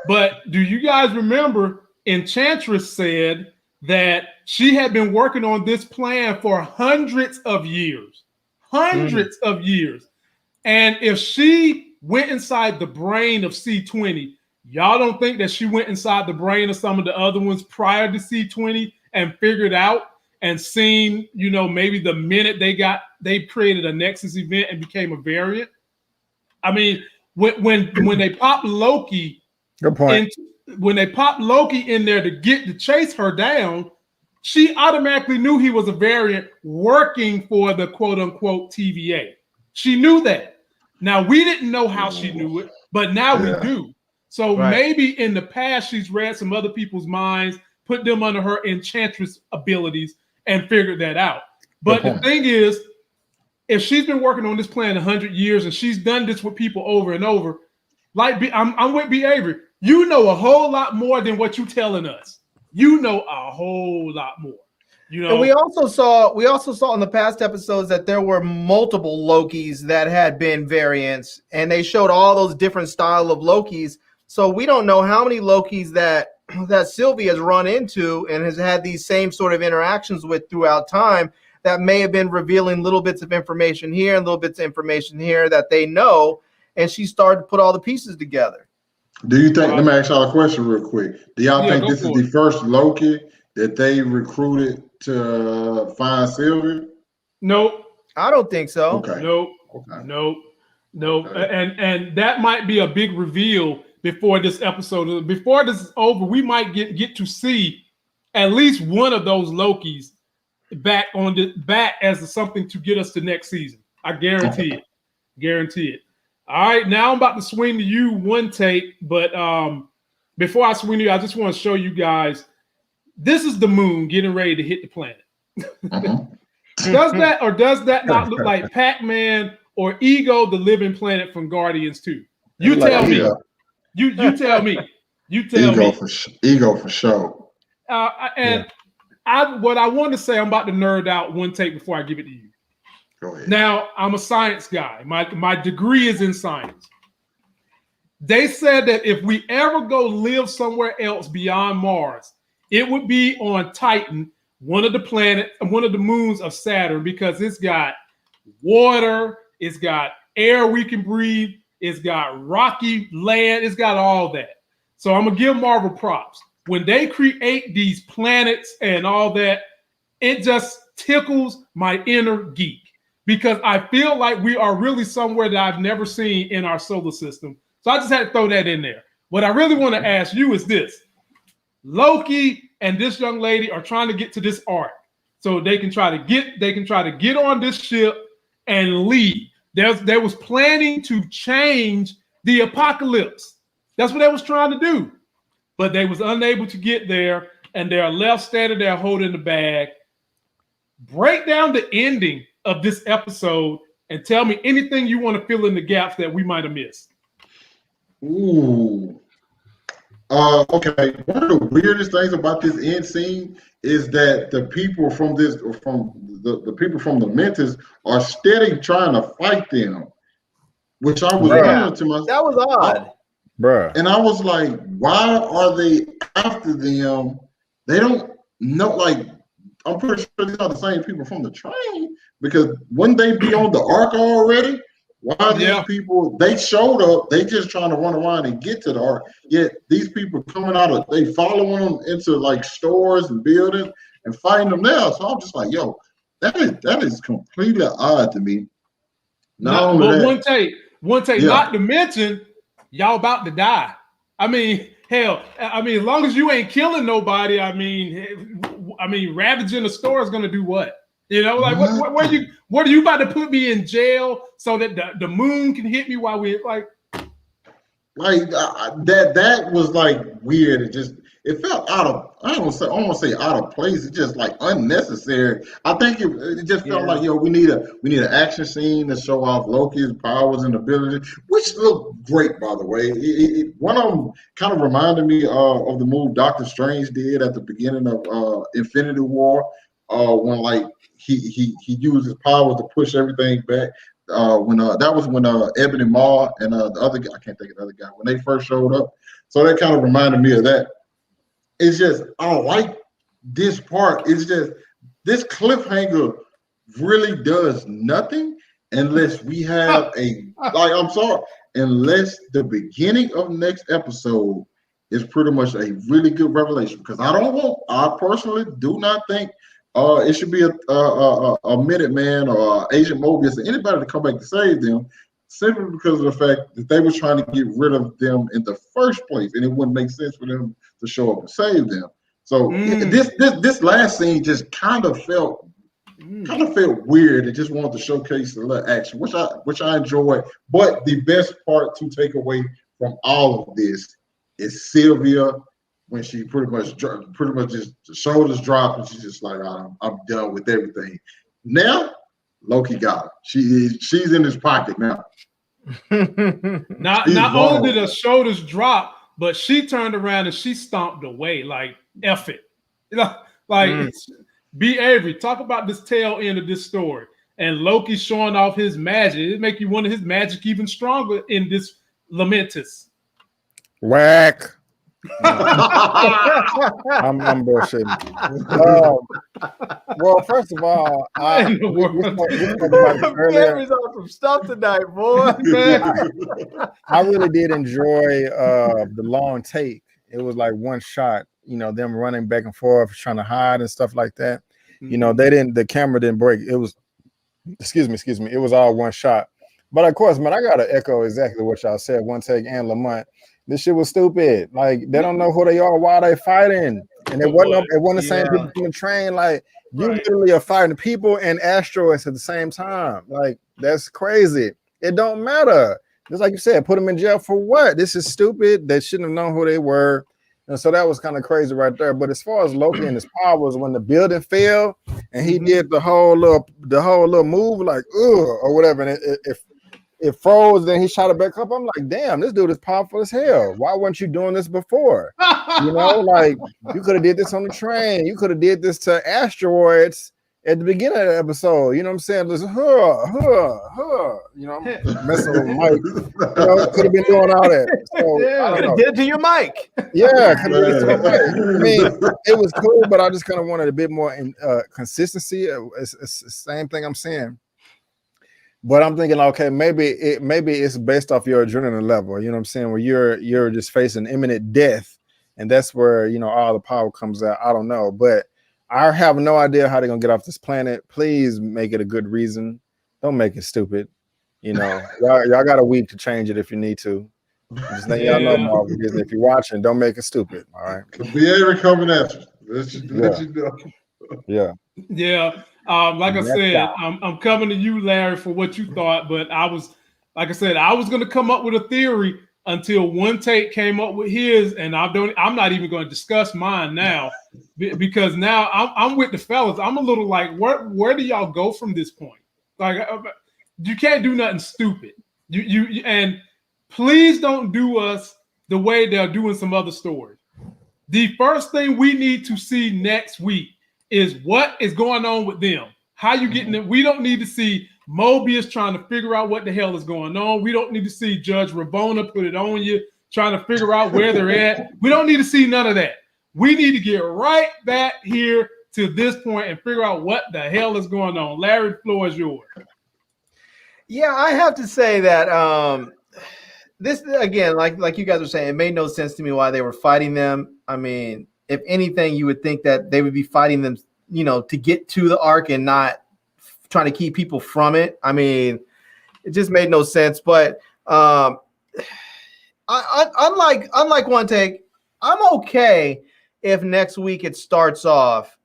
But do you guys remember Enchantress said that she had been working on this plan for hundreds of years. And if she went inside the brain of C20, y'all don't think that she went inside the brain of some of the other ones prior to C20 and figured out and seen, maybe the minute they created a Nexus event and became a variant? I mean, when they popped Loki, good point. When they popped Loki in there to chase her down, she automatically knew he was a variant working for the quote unquote TVA. She knew that. Now we didn't know how she knew it, but now we do. So maybe in the past she's read some other people's minds, put them under her Enchantress abilities, and figured that out. But the thing is, if she's been working on this plan 100 years and she's done this with people over and over, like I'm with B. Avery. You know a whole lot more than what you're telling us. You know a whole lot more. And we also saw in the past episodes that there were multiple Lokis that had been variants, and they showed all those different style of Lokis. So we don't know how many Lokis that Sylvie has run into and has had these same sort of interactions with throughout time, that may have been revealing little bits of information here and little bits of information here that they know, and she started to put all the pieces together. Do you think? Let me ask y'all a question real quick. Do y'all think this is the it. first Loki that they recruited to find Sylvia? Nope. I don't think so. Okay. Nope. Okay. Nope. Nope. Okay. And that might be a big reveal before this episode. Before this is over, we might get to see at least one of those Lokis back as something to get us to next season. I guarantee it. Guarantee it. All right, now I'm about to swing to you one take, but before I swing to you, I just want to show you guys. This is the moon getting ready to hit the planet. Does that not look like Pac-Man or Ego, the living planet from Guardians 2? You tell me. You tell me. You tell me. Ego for sure. What I want to say, I'm about to nerd out one take before I give it to you. Go ahead. Now, I'm a science guy. My degree is in science. They said that if we ever go live somewhere else beyond Mars, it would be on Titan, one of the moons of Saturn, because it's got water, it's got air we can breathe, it's got rocky land, it's got all that. So I'm gonna give Marvel props. When they create these planets and all that, it just tickles my inner geek, because I feel like we are really somewhere that I've never seen in our solar system. So I just had to throw that in there. What I really want to ask you is this. Loki and this young lady are trying to get to this ark, so they can try to get on this ship and leave. There was planning to change the apocalypse. That's what they was trying to do, but they was unable to get there, and they're left standing there holding the bag. Break down the ending of this episode and tell me anything you want to fill in the gaps that we might have missed. Ooh. Okay. One of the weirdest things about this end scene is that the people from the people from the Mentis are steady trying to fight them, which I was wondering to myself. That was odd. Bruh. And I was like, why are they after them? They don't know, like, I'm pretty sure these are the same people from the train, because wouldn't they be on the ark already? Why are these people, they showed up, they just trying to run around and get to the ark, yet these people coming they following them into like stores and buildings and fighting them there. So I'm just like, yo, that is completely odd to me. One take, yeah. Not to mention, y'all about to die. I mean, hell, as long as you ain't killing nobody, I mean, ravaging the store is gonna do what? You know, like what are you about to put me in jail so that the moon can hit me while we like that was like weird. It felt out of, I don't want to say out of place. It's just like unnecessary. I think it just felt like, yo, we need an action scene to show off Loki's powers and abilities, which looked great, by the way. One of them kind of reminded me of the move Doctor Strange did at the beginning of Infinity War, when like he used his powers to push everything back. When Ebony Maw and the other guy, I can't think of the other guy, when they first showed up. So that kind of reminded me of that. It's just, I don't like this part. It's just, this cliffhanger really does nothing unless we have unless the beginning of next episode is pretty much a really good revelation. Because I personally do not think it should be a Minuteman or Agent Mobius or anybody to come back to save them, simply because of the fact that they were trying to get rid of them in the first place, and it wouldn't make sense for them to show up and save them. So this last scene just kind of felt weird. It just wanted to showcase a little action, which I enjoyed. But the best part to take away from all of this is Sylvia, when she pretty much just shoulders drop and she's just like, I'm done with everything. Now Loki got her. She's in his pocket now. Not only did her shoulders drop, but she turned around and she stomped away like F it. You know, like B. Avery, talk about this tail end of this story. And Loki showing off his magic. It make you wonder his magic even stronger in this Lamentus. Whack. I'm bullshitting. Well, first of all, we spoke about it earlier. Gary's on some stuff tonight, boy. I really did enjoy the long take. It was like one shot, them running back and forth, trying to hide and stuff like that. The camera didn't break. It was, excuse me, it was all one shot. But of course, man, I gotta echo exactly what y'all said, One Take and Lamont. This shit was stupid. Like, they don't know who they are, why they fighting. And it wasn't the same people from the train. Like, you literally are fighting people and asteroids at the same time. Like, that's crazy. It don't matter. Just like you said, put them in jail for what? This is stupid. They shouldn't have known who they were. And so that was kind of crazy right there. But as far as Loki and his powers, when the building fell and he did the whole little move, like, or whatever, and it froze, then he shot it back up. I'm like, damn, this dude is powerful as hell. Why weren't you doing this before? Like, you could have did this on the train. You could have did this to asteroids at the beginning of the episode. You know what I'm saying? Listen, messing with Mike. Could have been doing all that. So, I don't know. Did it to your mic. Yeah, I mean, it was cool, but I just kind of wanted a bit more consistency. It's the same thing I'm saying. But I'm thinking, okay, maybe it's based off your adrenaline level. You know what I'm saying? Where you're just facing imminent death, and that's where all the power comes out. I don't know, but I have no idea how they're gonna get off this planet. Please make it a good reason. Don't make it stupid. Y'all got a week to change it if you need to. Just let y'all know, Marvel Disney, if you're watching, don't make it stupid. All right. Be coming at you. Let you know. Yeah. Yeah. Like I said, I'm coming to you, Larry, for what you thought, but I was going to come up with a theory until One Take came up with his, and I'm not even going to discuss mine now because now I'm with the fellas. I'm a little like, where do y'all go from this point? Like, you can't do nothing stupid. You and please don't do us the way they're doing some other stories. The first thing we need to see next week is what is going on with them. How you getting them? We don't need to see Mobius trying to figure out what the hell is going on. We don't need to see Judge Rabona put it on you, trying to figure out where they're at. We don't need to see none of that. We need to get right back here to this point and figure out what the hell is going on. Larry, the floor is yours. Yeah, I have to say that this, again, like you guys were saying, it made no sense to me why they were fighting them. I mean, if anything, you would think that they would be fighting them, to get to the ark and not trying to keep people from it. I mean, it just made no sense. But unlike One Take, I'm okay if next week it starts off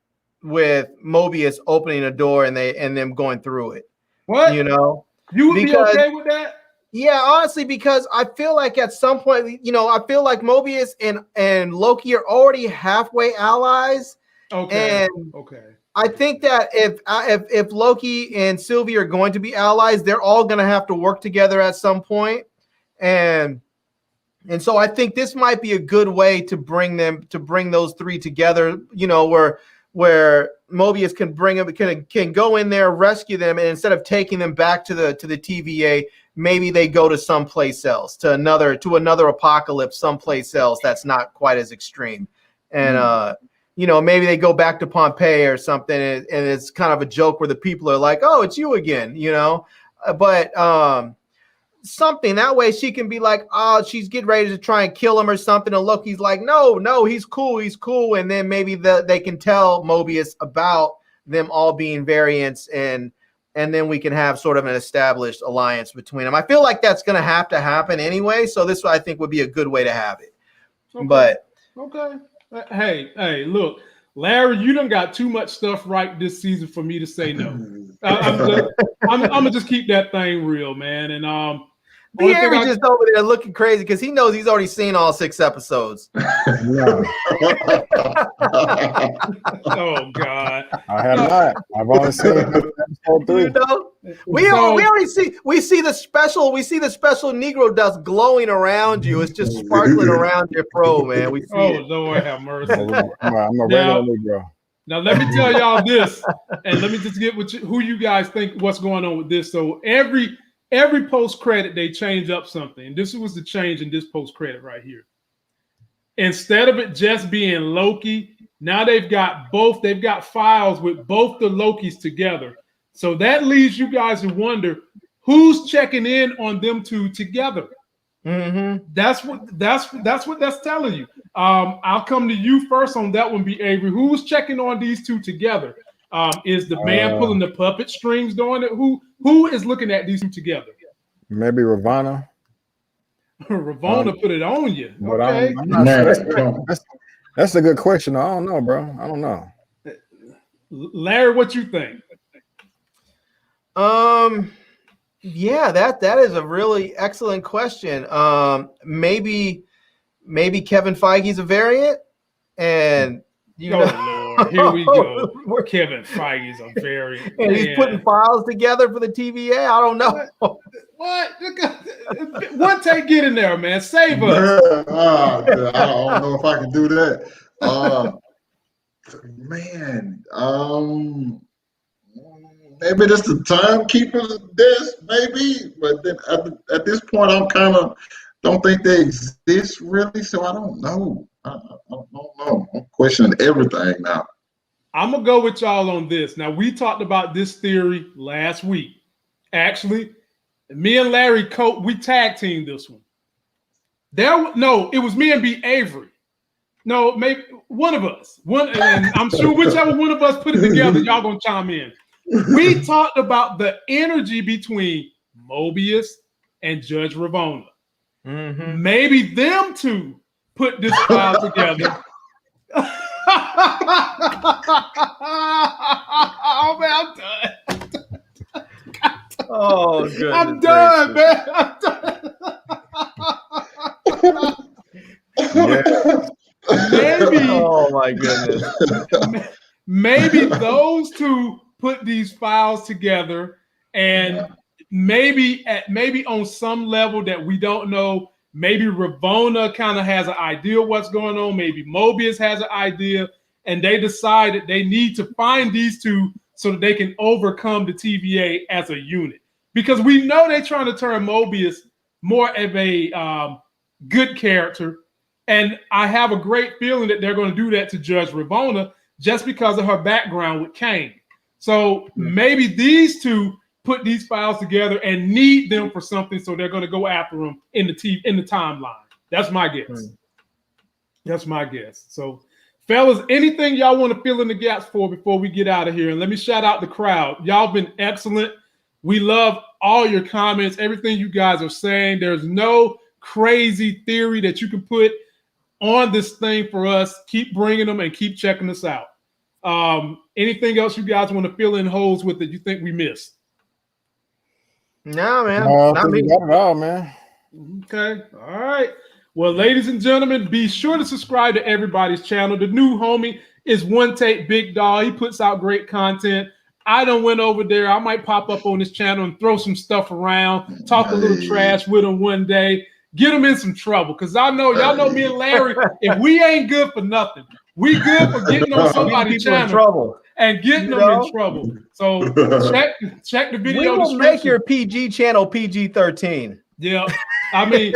with Mobius opening a door and them going through it. What? You would be okay with that? Yeah, honestly, because I feel like at some point, I feel like Mobius and Loki are already halfway allies. Okay. And I think that if Loki and Sylvie are going to be allies, they're all going to have to work together at some point. And so I think this might be a good way to bring those three together, where Mobius can bring them, can go in there, rescue them, and instead of taking them back to the TVA, maybe they go to someplace else, to another apocalypse someplace else that's not quite as extreme. And maybe they go back to Pompeii or something, and it's kind of a joke where the people are like, "Oh, it's you again," but something that way she can be like, "Oh, she's getting ready to try and kill him or something," and Loki's like, "No, he's cool," and then maybe they can tell Mobius about them all being variants, and then we can have sort of an established alliance between them. I feel like that's going to have to happen anyway, so this I think would be a good way to have it. Okay. Hey, look, Larry, you done got too much stuff right this season for me to say no. I'm gonna just keep that thing real, man. And Pierre's just over there looking crazy because he knows he's already seen all 6 episodes. Oh God, I have not. I've only seen episode 3. We already see the special Negro dust glowing around you. It's just sparkling around your fro, man. We see it. Lord have mercy. I'm a regular Negro. Now let me tell y'all this, and let me just get who you guys think what's going on with this. So every post credit they change up something. This was the change in this post credit right here. instead of it just being Loki, now they've got both. They've got files with both the Lokis together. So that leaves you guys to wonder who's checking in on them two together. Mm-hmm. That's what that's telling you. I'll come to you first on that one, B. Avery. Who's checking on these two together? Is the man pulling the puppet strings doing it? Who is looking at these two together? Maybe Ravonna. Ravonna put it on you. But Okay. I'm not, that's a good question. I don't know, bro. I don't know. Larry, what you think? Yeah, that is a really excellent question. Maybe Kevin Feige's a variant, and Lord, here we go. Kevin Feige's a variant, and he's putting files together for the TVA. I don't know. What? One take, get in there, man. Save us. I don't know if I can do that. Maybe that's the timekeeper's desk, maybe. But then at this point, I'm kind of don't think they exist really, so I don't know. I don't know. I'm questioning everything now. I'm gonna go with y'all on this. Now, we talked about this theory last week. Actually, me and Larry we tag teamed this one. It was me and B. Avery. No, maybe one of us. And I'm sure whichever one of us put it together, y'all gonna chime in. We talked about the energy between Mobius and Judge Ravonna. Mm-hmm. Maybe them two put this file together. Oh man, I'm done. Oh, good. I'm done, man. I'm done. Maybe. Oh my goodness. Maybe those two put these files together, and maybe on some level that we don't know, maybe Ravonna kind of has an idea of what's going on. Maybe Mobius has an idea, and they decide that they need to find these two so that they can overcome the TVA as a unit. Because we know they're trying to turn Mobius more of a good character, and I have a great feeling that they're going to do that to Judge Ravonna just because of her background with Kane. So maybe these two put these files together and need them for something, so they're going to go after them in the timeline. That's my guess. That's my guess. So, fellas, anything y'all want to fill in the gaps for before we get out of here? And let me shout out the crowd. Y'all been excellent. We love all your comments, everything you guys are saying. There's no crazy theory that you can put on this thing for us. Keep bringing them and keep checking us out. Anything else you guys want to fill in holes with that you think we missed? No, man. Not me. Got it all, man. Okay. All right. Well, ladies and gentlemen, be sure to subscribe to everybody's channel. The new homie is One Take Big Dog. He puts out great content. I done went over there. I might pop up on his channel and throw some stuff around, talk a little trash with him one day, get him in some trouble. Because y'all know me and Larry, if we ain't good for nothing, we good for getting on somebody's channel and getting them in trouble. So check the video. We will make your PG channel PG-13. Yeah. I mean,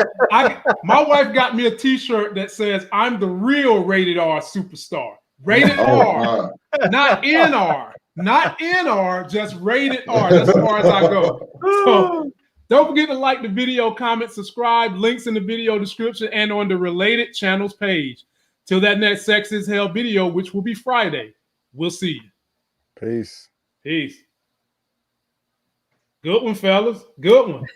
my wife got me a t-shirt that says I'm the real rated R superstar. Rated R, not NR. Not NR, just rated R. That's as far as I go. So don't forget to like the video, comment, subscribe. Links in the video description and on the related channels page. Till that next Sex is Hell video, which will be Friday. We'll see you. Peace. Peace. Good one, fellas. Good one.